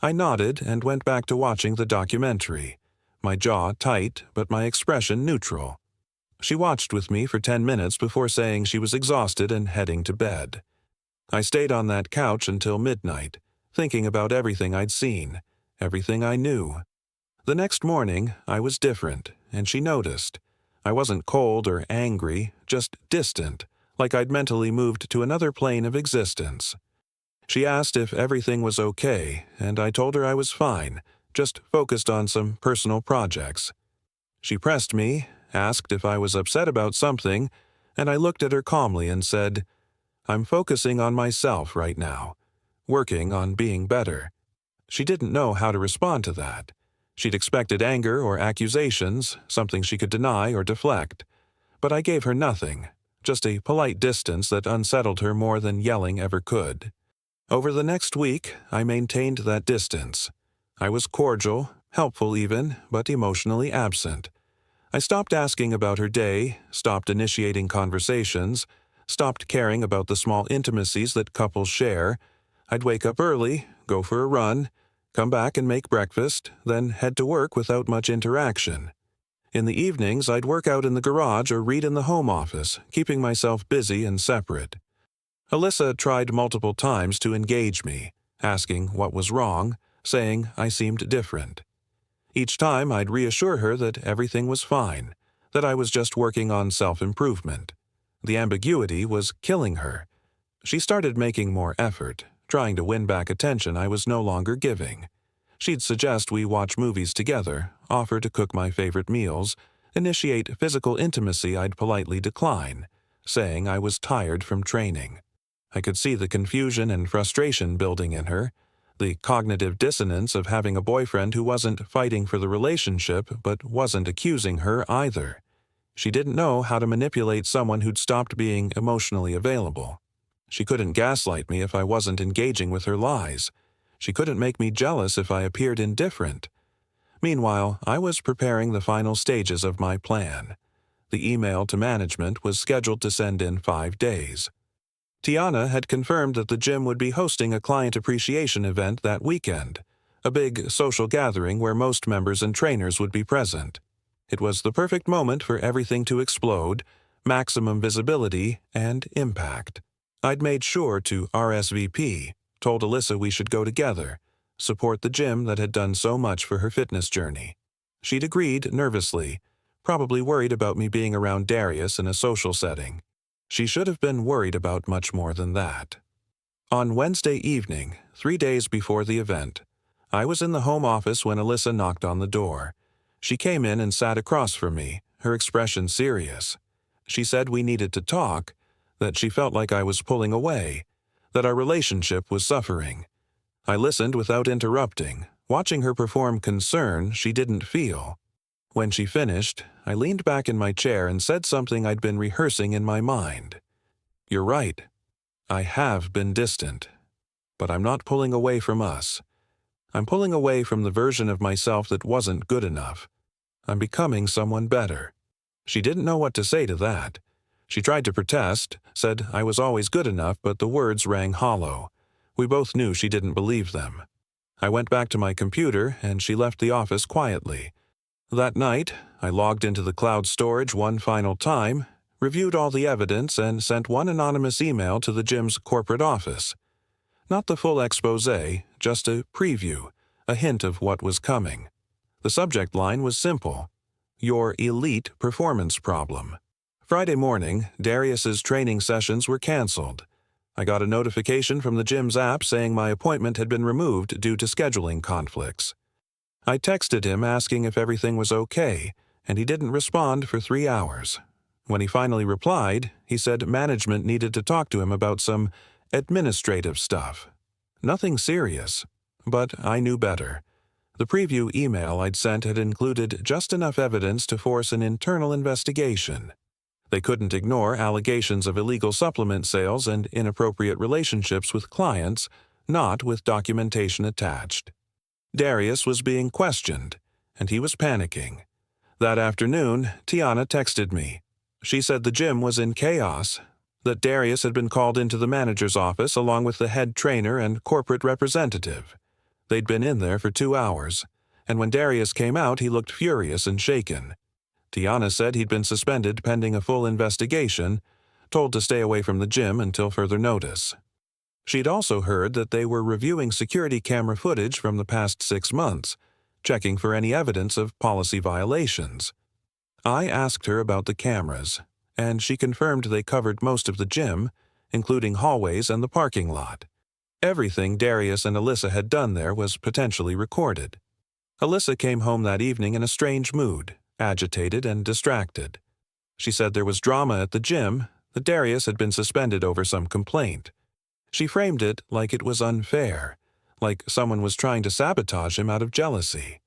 I nodded and went back to watching the documentary, my jaw tight but my expression neutral. She watched with me for 10 minutes before saying she was exhausted and heading to bed. I stayed on that couch until midnight, thinking about everything I'd seen, everything I knew. The next morning, I was different, and she noticed. I wasn't cold or angry, just distant, like I'd mentally moved to another plane of existence. She asked if everything was okay, and I told her I was fine, just focused on some personal projects. She pressed me, asked if I was upset about something, and I looked at her calmly and said, "I'm focusing on myself right now, working on being better." She didn't know how to respond to that. She'd expected anger or accusations, something she could deny or deflect. But I gave her nothing, just a polite distance that unsettled her more than yelling ever could. Over the next week, I maintained that distance. I was cordial, helpful even, but emotionally absent. I stopped asking about her day, stopped initiating conversations, stopped caring about the small intimacies that couples share. I'd wake up early, go for a run, come back and make breakfast, then head to work without much interaction. In the evenings, I'd work out in the garage or read in the home office, keeping myself busy and separate. Alyssa tried multiple times to engage me, asking what was wrong, saying I seemed different. Each time I'd reassure her that everything was fine, that I was just working on self-improvement. The ambiguity was killing her. She started making more effort, trying to win back attention I was no longer giving. She'd suggest we watch movies together, offer to cook my favorite meals, initiate physical intimacy I'd politely decline, saying I was tired from training. I could see the confusion and frustration building in her, the cognitive dissonance of having a boyfriend who wasn't fighting for the relationship but wasn't accusing her either. She didn't know how to manipulate someone who'd stopped being emotionally available. She couldn't gaslight me if I wasn't engaging with her lies. She couldn't make me jealous if I appeared indifferent. Meanwhile, I was preparing the final stages of my plan. The email to management was scheduled to send in 5 days. Tiana had confirmed that the gym would be hosting a client appreciation event that weekend, a big social gathering where most members and trainers would be present. It was the perfect moment for everything to explode, maximum visibility, and impact. I'd made sure to RSVP, told Alyssa we should go together, support the gym that had done so much for her fitness journey. She'd agreed nervously, probably worried about me being around Darius in a social setting. She should have been worried about much more than that. On Wednesday evening, 3 days before the event, I was in the home office when Alyssa knocked on the door. She came in and sat across from me, her expression serious. She said we needed to talk, that she felt like I was pulling away, that our relationship was suffering. I listened without interrupting, watching her perform concern she didn't feel. When she finished, I leaned back in my chair and said something I'd been rehearsing in my mind. "You're right. I have been distant. But I'm not pulling away from us. I'm pulling away from the version of myself that wasn't good enough. I'm becoming someone better." She didn't know what to say to that. She tried to protest, said I was always good enough, but the words rang hollow. We both knew she didn't believe them. I went back to my computer, and she left the office quietly. That night, I logged into the cloud storage one final time, reviewed all the evidence, and sent one anonymous email to the gym's corporate office. Not the full exposé, just a preview, a hint of what was coming. The subject line was simple: "Your elite performance problem." Friday morning, Darius's training sessions were canceled. I got a notification from the gym's app saying my appointment had been removed due to scheduling conflicts. I texted him asking if everything was okay, and he didn't respond for 3 hours. When he finally replied, he said management needed to talk to him about some administrative stuff. Nothing serious, but I knew better. The preview email I'd sent had included just enough evidence to force an internal investigation. They couldn't ignore allegations of illegal supplement sales and inappropriate relationships with clients, not with documentation attached. Darius was being questioned, and he was panicking. That afternoon, Tiana texted me. She said the gym was in chaos, that Darius had been called into the manager's office along with the head trainer and corporate representative. They'd been in there for 2 hours, and when Darius came out, he looked furious and shaken. Tiana said he'd been suspended pending a full investigation, told to stay away from the gym until further notice. She'd also heard that they were reviewing security camera footage from the past 6 months, checking for any evidence of policy violations. I asked her about the cameras, and she confirmed they covered most of the gym, including hallways and the parking lot. Everything Darius and Alyssa had done there was potentially recorded. Alyssa came home that evening in a strange mood, agitated and distracted. She said there was drama at the gym, that Darius had been suspended over some complaint. She framed it like it was unfair, like someone was trying to sabotage him out of jealousy.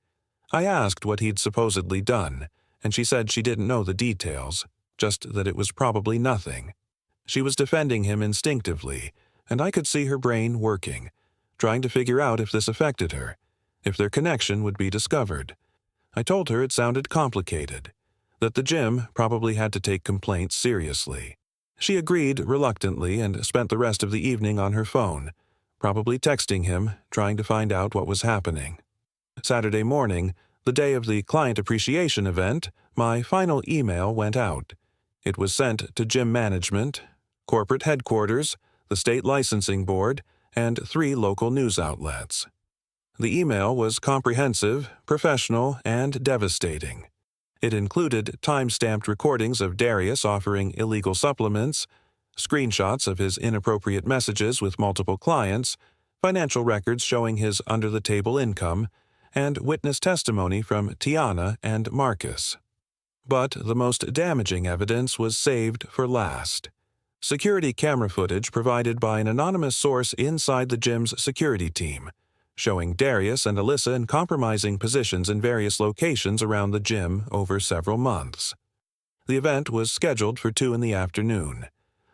I asked what he'd supposedly done, and she said she didn't know the details, just that it was probably nothing. She was defending him instinctively, and I could see her brain working, trying to figure out if this affected her, if their connection would be discovered. I told her it sounded complicated, that the gym probably had to take complaints seriously. She agreed reluctantly and spent the rest of the evening on her phone, probably texting him, trying to find out what was happening. Saturday morning, the day of the client appreciation event, my final email went out. It was sent to gym management, corporate headquarters, the state licensing board, and 3 local news outlets. The email was comprehensive, professional, and devastating. It included time-stamped recordings of Darius offering illegal supplements, screenshots of his inappropriate messages with multiple clients, financial records showing his under-the-table income, and witness testimony from Tiana and Marcus. But the most damaging evidence was saved for last. Security camera footage provided by an anonymous source inside the gym's security team, showing Darius and Alyssa in compromising positions in various locations around the gym over several months. The event was scheduled for 2 in the afternoon.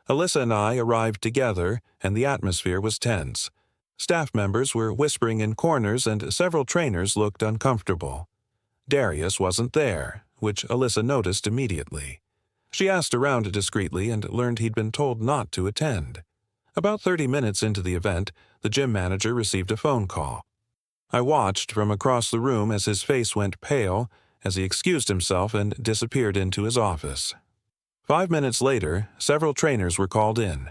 Alyssa and I arrived together, and the atmosphere was tense. Staff members were whispering in corners, and several trainers looked uncomfortable. Darius wasn't there, which Alyssa noticed immediately. She asked around discreetly and learned he'd been told not to attend. About 30 minutes into the event, the gym manager received a phone call. I watched from across the room as his face went pale, as he excused himself and disappeared into his office. 5 minutes later, several trainers were called in.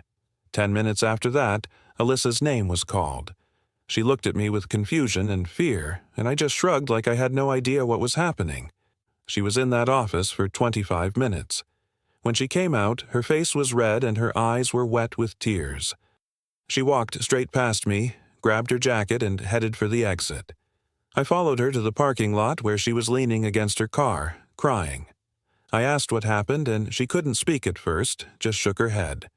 10 minutes after that, Alyssa's name was called. She looked at me with confusion and fear, and I just shrugged like I had no idea what was happening. She was in that office for 25 minutes. When she came out, her face was red and her eyes were wet with tears. She walked straight past me, grabbed her jacket, and headed for the exit. I followed her to the parking lot where she was leaning against her car, crying. I asked what happened, and she couldn't speak at first, just shook her head.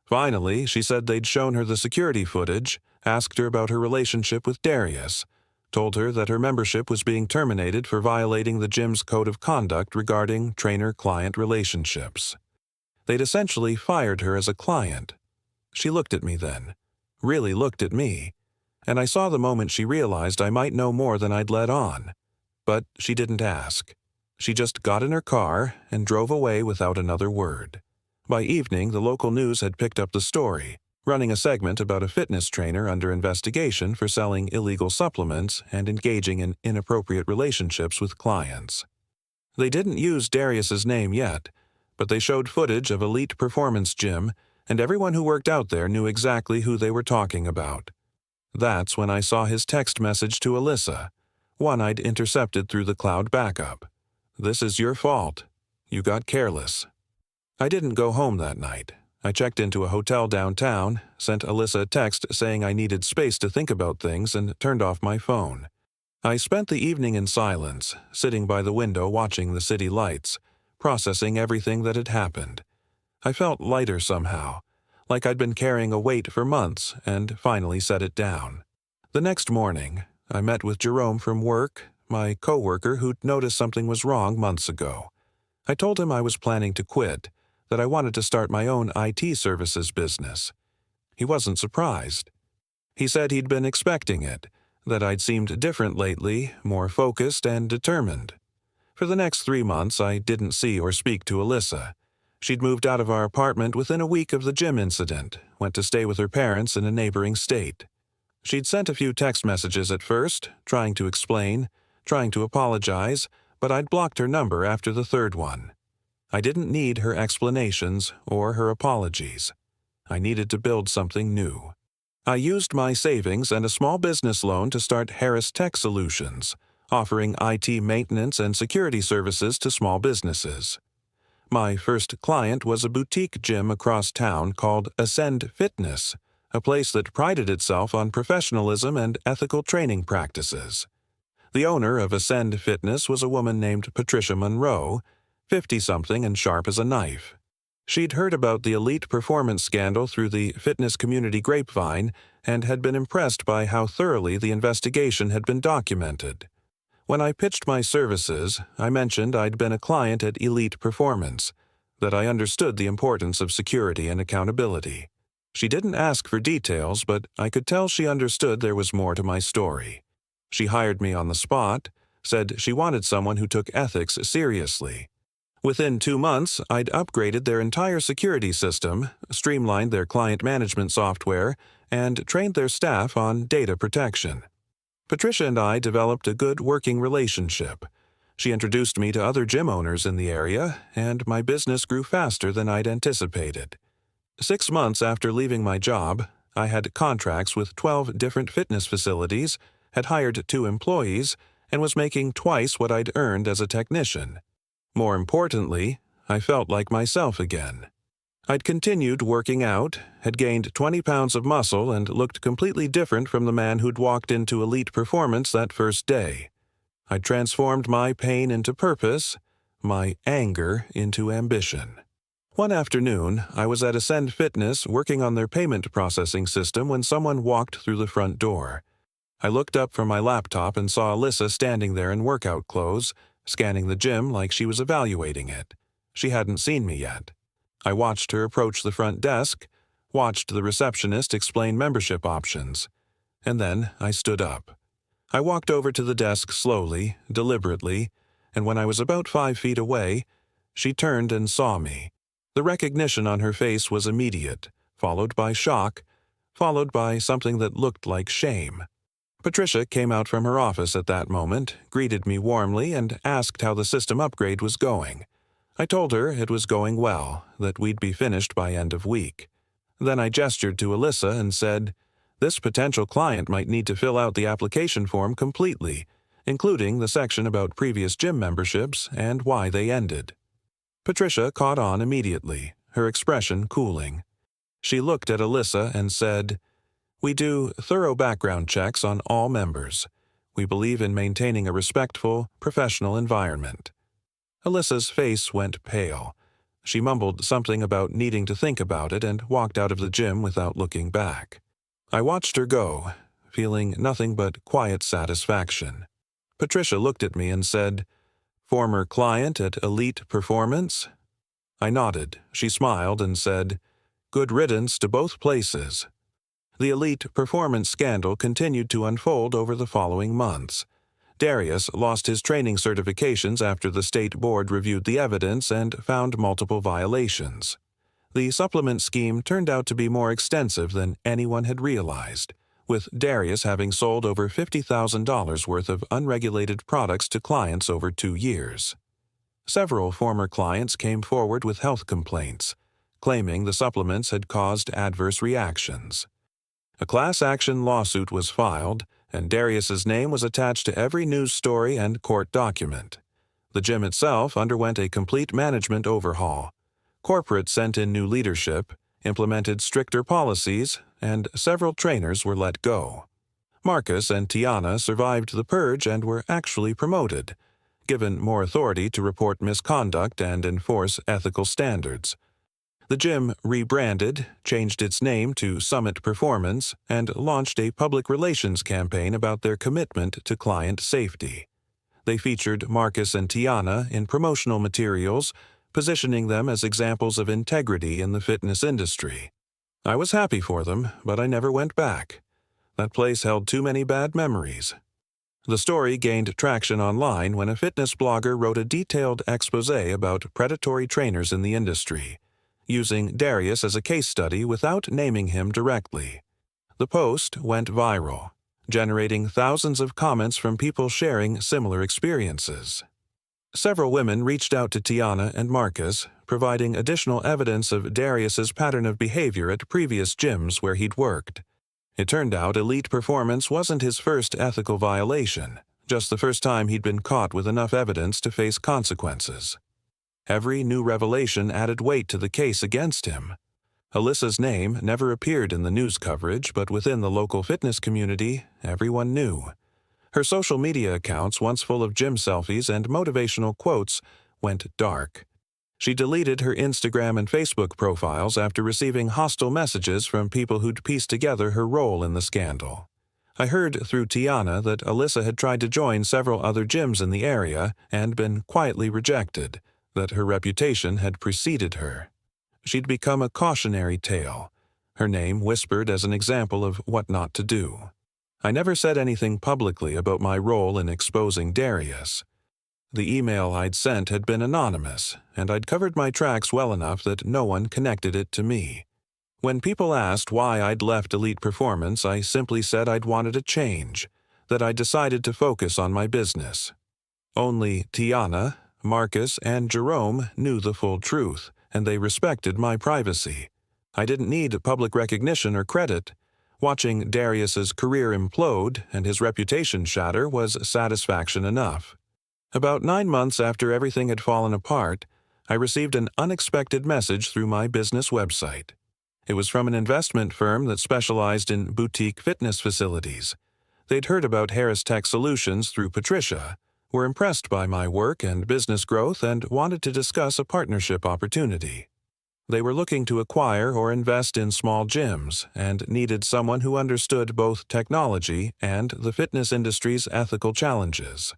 Finally, she said they'd shown her the security footage, asked her about her relationship with Darius, told her that her membership was being terminated for violating the gym's code of conduct regarding trainer-client relationships. They'd essentially fired her as a client. She looked at me then, really looked at me, and I saw the moment she realized I might know more than I'd let on. But she didn't ask. She just got in her car and drove away without another word. By evening, the local news had picked up the story, running a segment about a fitness trainer under investigation for selling illegal supplements and engaging in inappropriate relationships with clients. They didn't use Darius's name yet, but they showed footage of Elite Performance Gym, and everyone who worked out there knew exactly who they were talking about. That's when I saw his text message to Alyssa, one I'd intercepted through the cloud backup. "This is your fault. You got careless." I didn't go home that night. I checked into a hotel downtown, sent Alyssa a text saying I needed space to think about things, and turned off my phone. I spent the evening in silence, sitting by the window watching the city lights, processing everything that had happened. I felt lighter somehow, like I'd been carrying a weight for months and finally set it down. The next morning, I met with Jerome from work, my coworker who'd noticed something was wrong months ago. I told him I was planning to quit, that I wanted to start my own IT services business. He wasn't surprised. He said he'd been expecting it, that I'd seemed different lately, more focused and determined. For the next 3 months, I didn't see or speak to Alyssa. She'd moved out of our apartment within a week of the gym incident, went to stay with her parents in a neighboring state. She'd sent a few text messages at first, trying to explain, trying to apologize, but I'd blocked her number after the third one. I didn't need her explanations or her apologies. I needed to build something new. I used my savings and a small business loan to start Harris Tech Solutions, offering IT maintenance and security services to small businesses. My first client was a boutique gym across town called Ascend Fitness, a place that prided itself on professionalism and ethical training practices. The owner of Ascend Fitness was a woman named Patricia Monroe, 50-something and sharp as a knife. She'd heard about the elite performance scandal through the fitness community grapevine and had been impressed by how thoroughly the investigation had been documented. When I pitched my services, I mentioned I'd been a client at Elite Performance, that I understood the importance of security and accountability. She didn't ask for details, but I could tell she understood there was more to my story. She hired me on the spot, said she wanted someone who took ethics seriously. Within 2 months, I'd upgraded their entire security system, streamlined their client management software, and trained their staff on data protection. Patricia and I developed a good working relationship. She introduced me to other gym owners in the area, and my business grew faster than I'd anticipated. 6 months after leaving my job, I had contracts with 12 different fitness facilities, had hired 2 employees, and was making twice what I'd earned as a technician. More importantly, I felt like myself again. I'd continued working out, had gained 20 pounds of muscle, and looked completely different from the man who'd walked into Elite Performance that first day. I'd transformed my pain into purpose, my anger into ambition. One afternoon, I was at Ascend Fitness working on their payment processing system when someone walked through the front door. I looked up from my laptop and saw Alyssa standing there in workout clothes, scanning the gym like she was evaluating it. She hadn't seen me yet. I watched her approach the front desk, watched the receptionist explain membership options, and then I stood up. I walked over to the desk slowly, deliberately, and when I was about 5 feet away, she turned and saw me. The recognition on her face was immediate, followed by shock, followed by something that looked like shame. Patricia came out from her office at that moment, greeted me warmly, and asked how the system upgrade was going. I told her it was going well, that we'd be finished by end of week. Then I gestured to Alyssa and said, "This potential client might need to fill out the application form completely, including the section about previous gym memberships and why they ended." Patricia caught on immediately, her expression cooling. She looked at Alyssa and said, "We do thorough background checks on all members. We believe in maintaining a respectful, professional environment." Alyssa's face went pale. She mumbled something about needing to think about it and walked out of the gym without looking back. I watched her go, feeling nothing but quiet satisfaction. Patricia looked at me and said, "Former client at Elite Performance?" I nodded. She smiled and said, "Good riddance to both places." The Elite Performance scandal continued to unfold over the following months. Darius lost his training certifications after the state board reviewed the evidence and found multiple violations. The supplement scheme turned out to be more extensive than anyone had realized, with Darius having sold over $50,000 worth of unregulated products to clients over 2 years. Several former clients came forward with health complaints, claiming the supplements had caused adverse reactions. A class action lawsuit was filed, and Darius's name was attached to every news story and court document. The gym itself underwent a complete management overhaul. Corporate sent in new leadership, implemented stricter policies, and several trainers were let go. Marcus and Tiana survived the purge and were actually promoted, given more authority to report misconduct and enforce ethical standards. The gym rebranded, changed its name to Summit Performance, and launched a public relations campaign about their commitment to client safety. They featured Marcus and Tiana in promotional materials, positioning them as examples of integrity in the fitness industry. I was happy for them, but I never went back. That place held too many bad memories. The story gained traction online when a fitness blogger wrote a detailed exposé about predatory trainers in the industry, using Darius as a case study without naming him directly. The post went viral, generating thousands of comments from people sharing similar experiences. Several women reached out to Tiana and Marcus, providing additional evidence of Darius's pattern of behavior at previous gyms where he'd worked. It turned out Elite Performance wasn't his first ethical violation, just the first time he'd been caught with enough evidence to face consequences. Every new revelation added weight to the case against him. Alyssa's name never appeared in the news coverage, but within the local fitness community, everyone knew. Her social media accounts, once full of gym selfies and motivational quotes, went dark. She deleted her Instagram and Facebook profiles after receiving hostile messages from people who'd pieced together her role in the scandal. I heard through Tiana that Alyssa had tried to join several other gyms in the area and been quietly rejected, that her reputation had preceded her. She'd become a cautionary tale, her name whispered as an example of what not to do. I never said anything publicly about my role in exposing Darius. The email I'd sent had been anonymous, and I'd covered my tracks well enough that no one connected it to me. When people asked why I'd left Elite Performance, I simply said I'd wanted a change, that I'd decided to focus on my business. Only Tiana, Marcus, and Jerome knew the full truth, and they respected my privacy. I didn't need public recognition or credit. Watching Darius's career implode and his reputation shatter was satisfaction enough. About 9 months after everything had fallen apart, I received an unexpected message through my business website. It was from an investment firm that specialized in boutique fitness facilities. They'd heard about Harris Tech Solutions through Patricia, were impressed by my work and business growth, and wanted to discuss a partnership opportunity. They were looking to acquire or invest in small gyms and needed someone who understood both technology and the fitness industry's ethical challenges.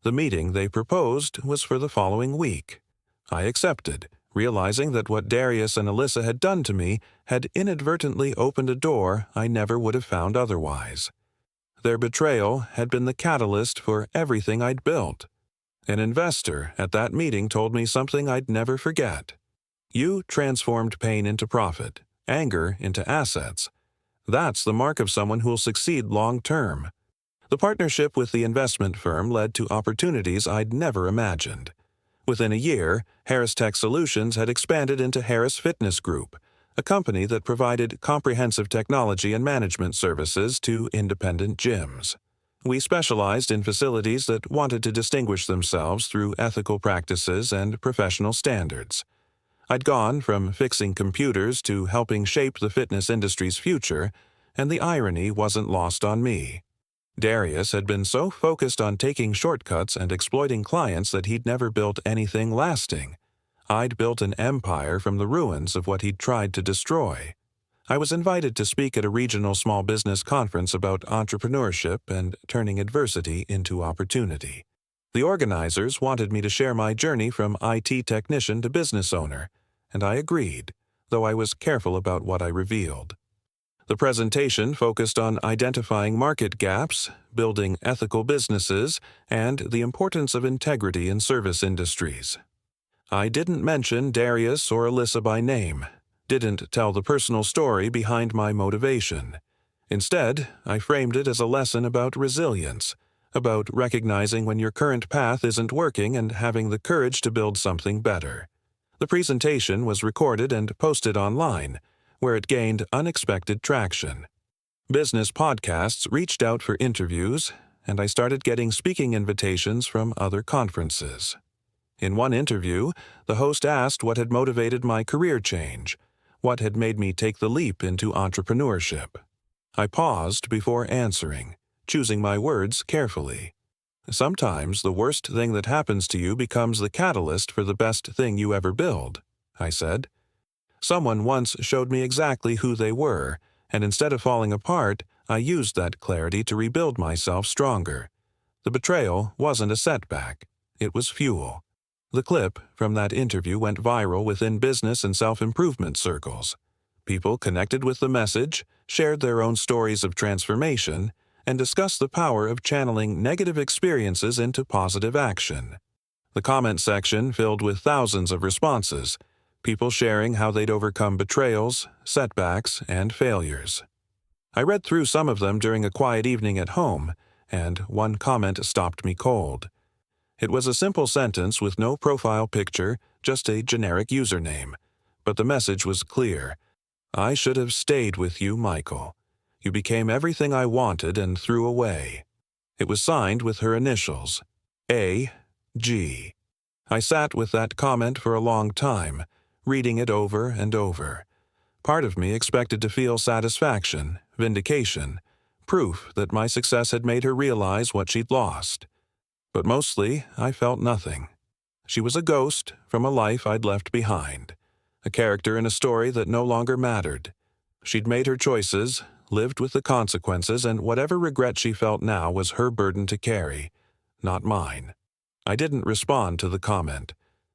The meeting they proposed was for the following week. I accepted, realizing that what Darius and Alyssa had done to me had inadvertently opened a door I never would have found otherwise. Their betrayal had been the catalyst for everything I'd built. An investor at that meeting told me something I'd never forget. You transformed pain into profit, anger into assets. That's the mark of someone who'll succeed long term. The partnership with the investment firm led to opportunities I'd never imagined. Within a year, Harris Tech Solutions had expanded into Harris Fitness Group, a company that provided comprehensive technology and management services to independent gyms. We specialized in facilities that wanted to distinguish themselves through ethical practices and professional standards. I'd gone from fixing computers to helping shape the fitness industry's future, and the irony wasn't lost on me. Darius had been so focused on taking shortcuts and exploiting clients that he'd never built anything lasting. I'd built an empire from the ruins of what he'd tried to destroy. I was invited to speak at a regional small business conference about entrepreneurship and turning adversity into opportunity. The organizers wanted me to share my journey from IT technician to business owner, and I agreed, though I was careful about what I revealed. The presentation focused on identifying market gaps, building ethical businesses, and the importance of integrity in service industries. I didn't mention Darius or Alyssa by name, didn't tell the personal story behind my motivation. Instead, I framed it as a lesson about resilience, about recognizing when your current path isn't working and having the courage to build something better. The presentation was recorded and posted online, where it gained unexpected traction. Business podcasts reached out for interviews, and I started getting speaking invitations from other conferences. In one interview, the host asked what had motivated my career change, what had made me take the leap into entrepreneurship. I paused before answering, choosing my words carefully. Sometimes the worst thing that happens to you becomes the catalyst for the best thing you ever build, I said. Someone once showed me exactly who they were, and instead of falling apart, I used that clarity to rebuild myself stronger. The betrayal wasn't a setback. It was fuel. The clip from that interview went viral within business and self-improvement circles. People connected with the message, shared their own stories of transformation, and discussed the power of channeling negative experiences into positive action. The comment section filled with thousands of responses, people sharing how they'd overcome betrayals, setbacks, and failures. I read through some of them during a quiet evening at home, and one comment stopped me cold. It was a simple sentence with no profile picture, just a generic username. But the message was clear. I should have stayed with you, Michael. You became everything I wanted and threw away. It was signed with her initials, A.G. I sat with that comment for a long time, reading it over and over. Part of me expected to feel satisfaction, vindication, proof that my success had made her realize what she'd lost. But mostly, I felt nothing. She was a ghost from a life I'd left behind, a character in a story that no longer mattered. She'd made her choices, lived with the consequences, and whatever regret she felt now was her burden to carry, not mine. I didn't respond to the comment.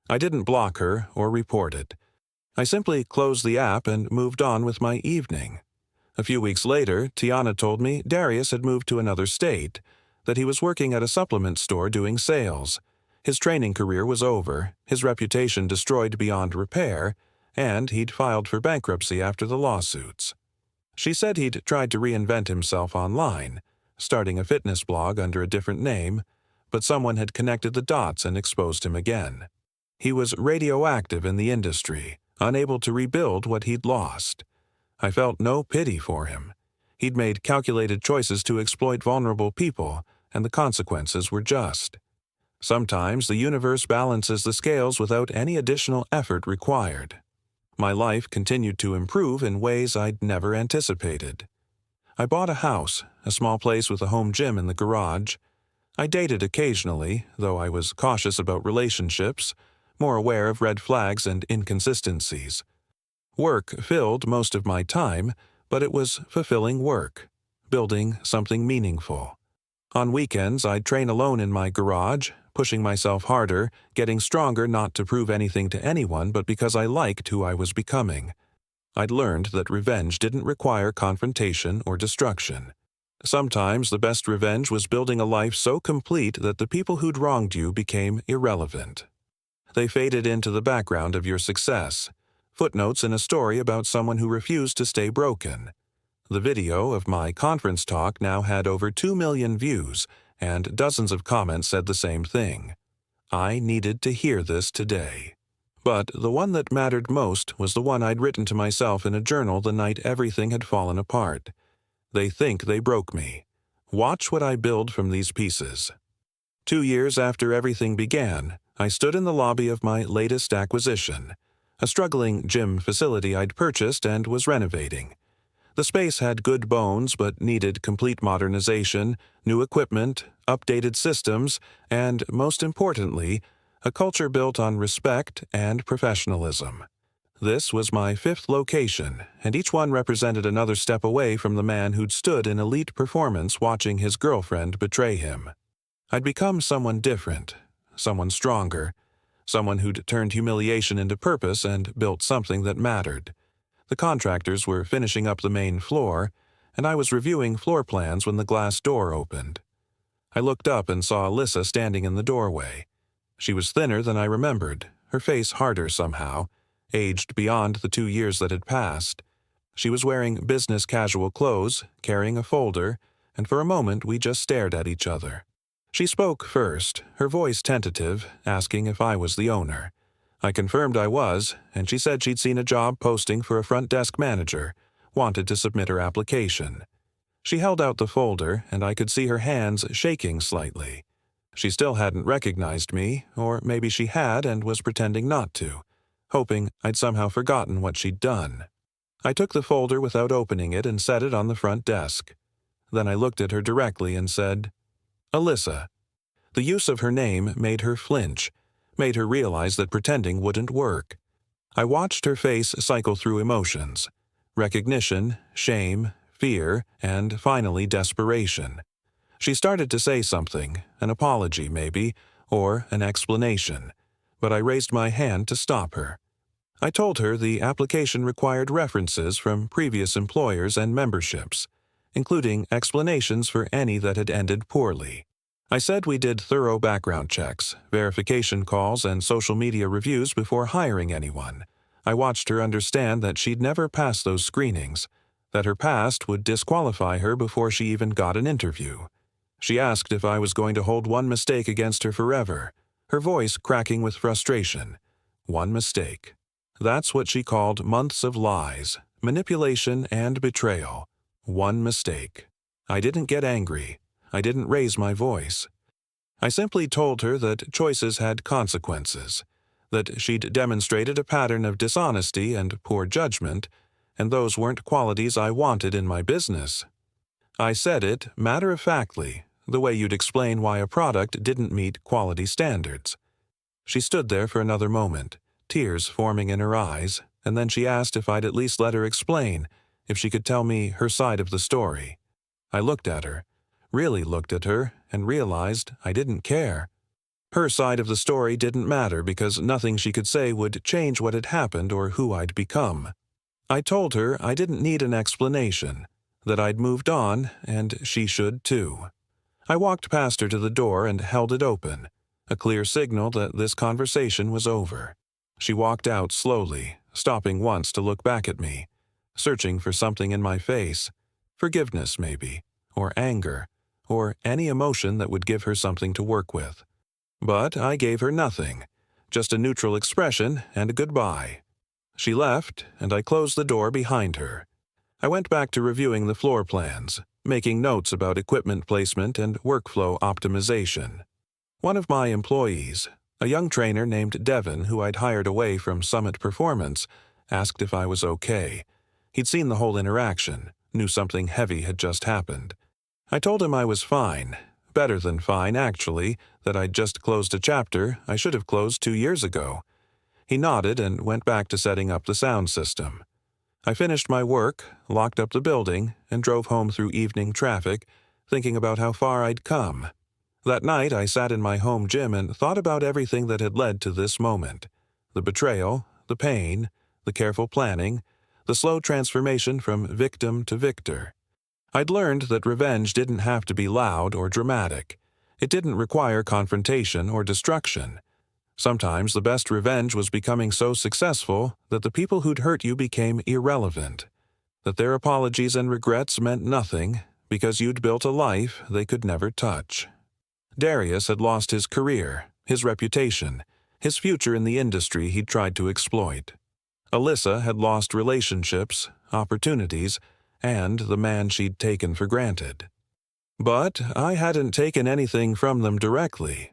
I didn't block her or report it. I simply closed the app and moved on with my evening. A few weeks later, Tiana told me Darius had moved to another state, that he was working at a supplement store doing sales. His training career was over, his reputation destroyed beyond repair, and he'd filed for bankruptcy after the lawsuits. She said he'd tried to reinvent himself online, starting a fitness blog under a different name, but someone had connected the dots and exposed him again. He was radioactive in the industry, unable to rebuild what he'd lost. I felt no pity for him. He'd made calculated choices to exploit vulnerable people, and the consequences were just. Sometimes the universe balances the scales without any additional effort required. My life continued to improve in ways I'd never anticipated. I bought a house, a small place with a home gym in the garage. I dated occasionally, though I was cautious about relationships, more aware of red flags and inconsistencies. Work filled most of my time, but it was fulfilling work, building something meaningful. On weekends, I'd train alone in my garage, pushing myself harder, getting stronger not to prove anything to anyone but because I liked who I was becoming. I'd learned that revenge didn't require confrontation or destruction. Sometimes the best revenge was building a life so complete that the people who'd wronged you became irrelevant. They faded into the background of your success, footnotes in a story about someone who refused to stay broken. The video of my conference talk now had over 2 million views, and dozens of comments said the same thing. I needed to hear this today. But the one that mattered most was the one I'd written to myself in a journal the night everything had fallen apart. They think they broke me. Watch what I build from these pieces. 2 years after everything began, I stood in the lobby of my latest acquisition, a struggling gym facility I'd purchased and was renovating. The space had good bones but needed complete modernization, new equipment, updated systems, and, most importantly, a culture built on respect and professionalism. This was my 5th location, and each one represented another step away from the man who'd stood in elite performance watching his girlfriend betray him. I'd become someone different, someone stronger, someone who'd turned humiliation into purpose and built something that mattered. The contractors were finishing up the main floor, and I was reviewing floor plans when the glass door opened. I looked up and saw Alyssa standing in the doorway. She was thinner than I remembered, her face harder somehow, aged beyond the 2 years that had passed. She was wearing business casual clothes, carrying a folder, and for a moment we just stared at each other. She spoke first, her voice tentative, asking if I was the owner. I confirmed I was, and she said she'd seen a job posting for a front desk manager, wanted to submit her application. She held out the folder, and I could see her hands shaking slightly. She still hadn't recognized me, or maybe she had and was pretending not to, hoping I'd somehow forgotten what she'd done. I took the folder without opening it and set it on the front desk. Then I looked at her directly and said, "Alyssa." The use of her name made her flinch, made her realize that pretending wouldn't work. I watched her face cycle through emotions: recognition, shame, fear, and finally desperation. She started to say something, an apology maybe, or an explanation, but I raised my hand to stop her. I told her the application required references from previous employers and memberships, including explanations for any that had ended poorly. I said we did thorough background checks, verification calls, and social media reviews before hiring anyone. I watched her understand that she'd never pass those screenings, that her past would disqualify her before she even got an interview. She asked if I was going to hold one mistake against her forever, her voice cracking with frustration. One mistake. That's what she called months of lies, manipulation, and betrayal. One mistake. I didn't get angry. I didn't raise my voice. I simply told her that choices had consequences, that she'd demonstrated a pattern of dishonesty and poor judgment, and those weren't qualities I wanted in my business. I said it matter-of-factly, the way you'd explain why a product didn't meet quality standards. She stood there for another moment, tears forming in her eyes, and then she asked if I'd at least let her explain, if she could tell me her side of the story. I looked at her, really looked at her, and realized I didn't care. Her side of the story didn't matter because nothing she could say would change what had happened or who I'd become. I told her I didn't need an explanation, that I'd moved on, and she should too. I walked past her to the door and held it open, a clear signal that this conversation was over. She walked out slowly, stopping once to look back at me, searching for something in my face, forgiveness maybe, or anger, or any emotion that would give her something to work with. But I gave her nothing, just a neutral expression and a goodbye. She left, and I closed the door behind her. I went back to reviewing the floor plans, making notes about equipment placement and workflow optimization. One of my employees, a young trainer named Devin who I'd hired away from Summit Performance, asked if I was okay. He'd seen the whole interaction, knew something heavy had just happened. I told him I was fine, better than fine actually, that I'd just closed a chapter I should have closed 2 years ago. He nodded and went back to setting up the sound system. I finished my work, locked up the building, and drove home through evening traffic, thinking about how far I'd come. That night I sat in my home gym and thought about everything that had led to this moment. The betrayal, the pain, the careful planning, the slow transformation from victim to victor. I'd learned that revenge didn't have to be loud or dramatic. It didn't require confrontation or destruction. Sometimes the best revenge was becoming so successful that the people who'd hurt you became irrelevant, that their apologies and regrets meant nothing because you'd built a life they could never touch. Darius had lost his career, his reputation, his future in the industry he'd tried to exploit. Alyssa had lost relationships, opportunities, and the man she'd taken for granted. But I hadn't taken anything from them directly.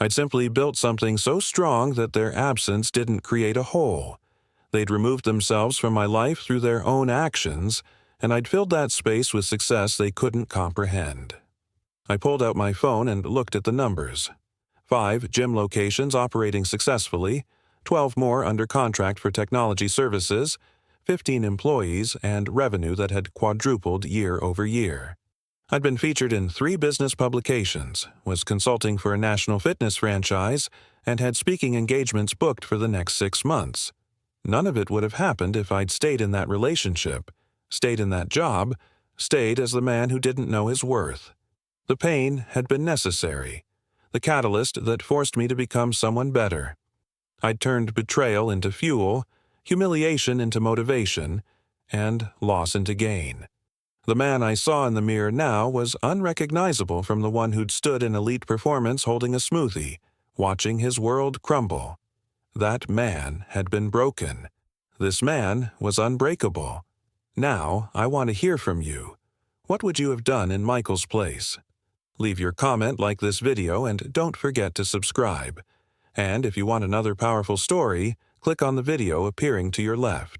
I'd simply built something so strong that their absence didn't create a hole. They'd removed themselves from my life through their own actions, and I'd filled that space with success they couldn't comprehend. I pulled out my phone and looked at the numbers. 5 gym locations operating successfully, 12 more under contract for technology services, 15 employees, and revenue that had quadrupled year over year. I'd been featured in 3 business publications, was consulting for a national fitness franchise, and had speaking engagements booked for the next 6 months. None of it would have happened if I'd stayed in that relationship, stayed in that job, stayed as the man who didn't know his worth. The pain had been necessary, the catalyst that forced me to become someone better. I'd turned betrayal into fuel, humiliation into motivation, and loss into gain. The man I saw in the mirror now was unrecognizable from the one who'd stood in elite performance holding a smoothie, watching his world crumble. That man had been broken. This man was unbreakable. Now, I want to hear from you. What would you have done in Michael's place? Leave your comment, like this video, and don't forget to subscribe. And if you want another powerful story, click on the video appearing to your left.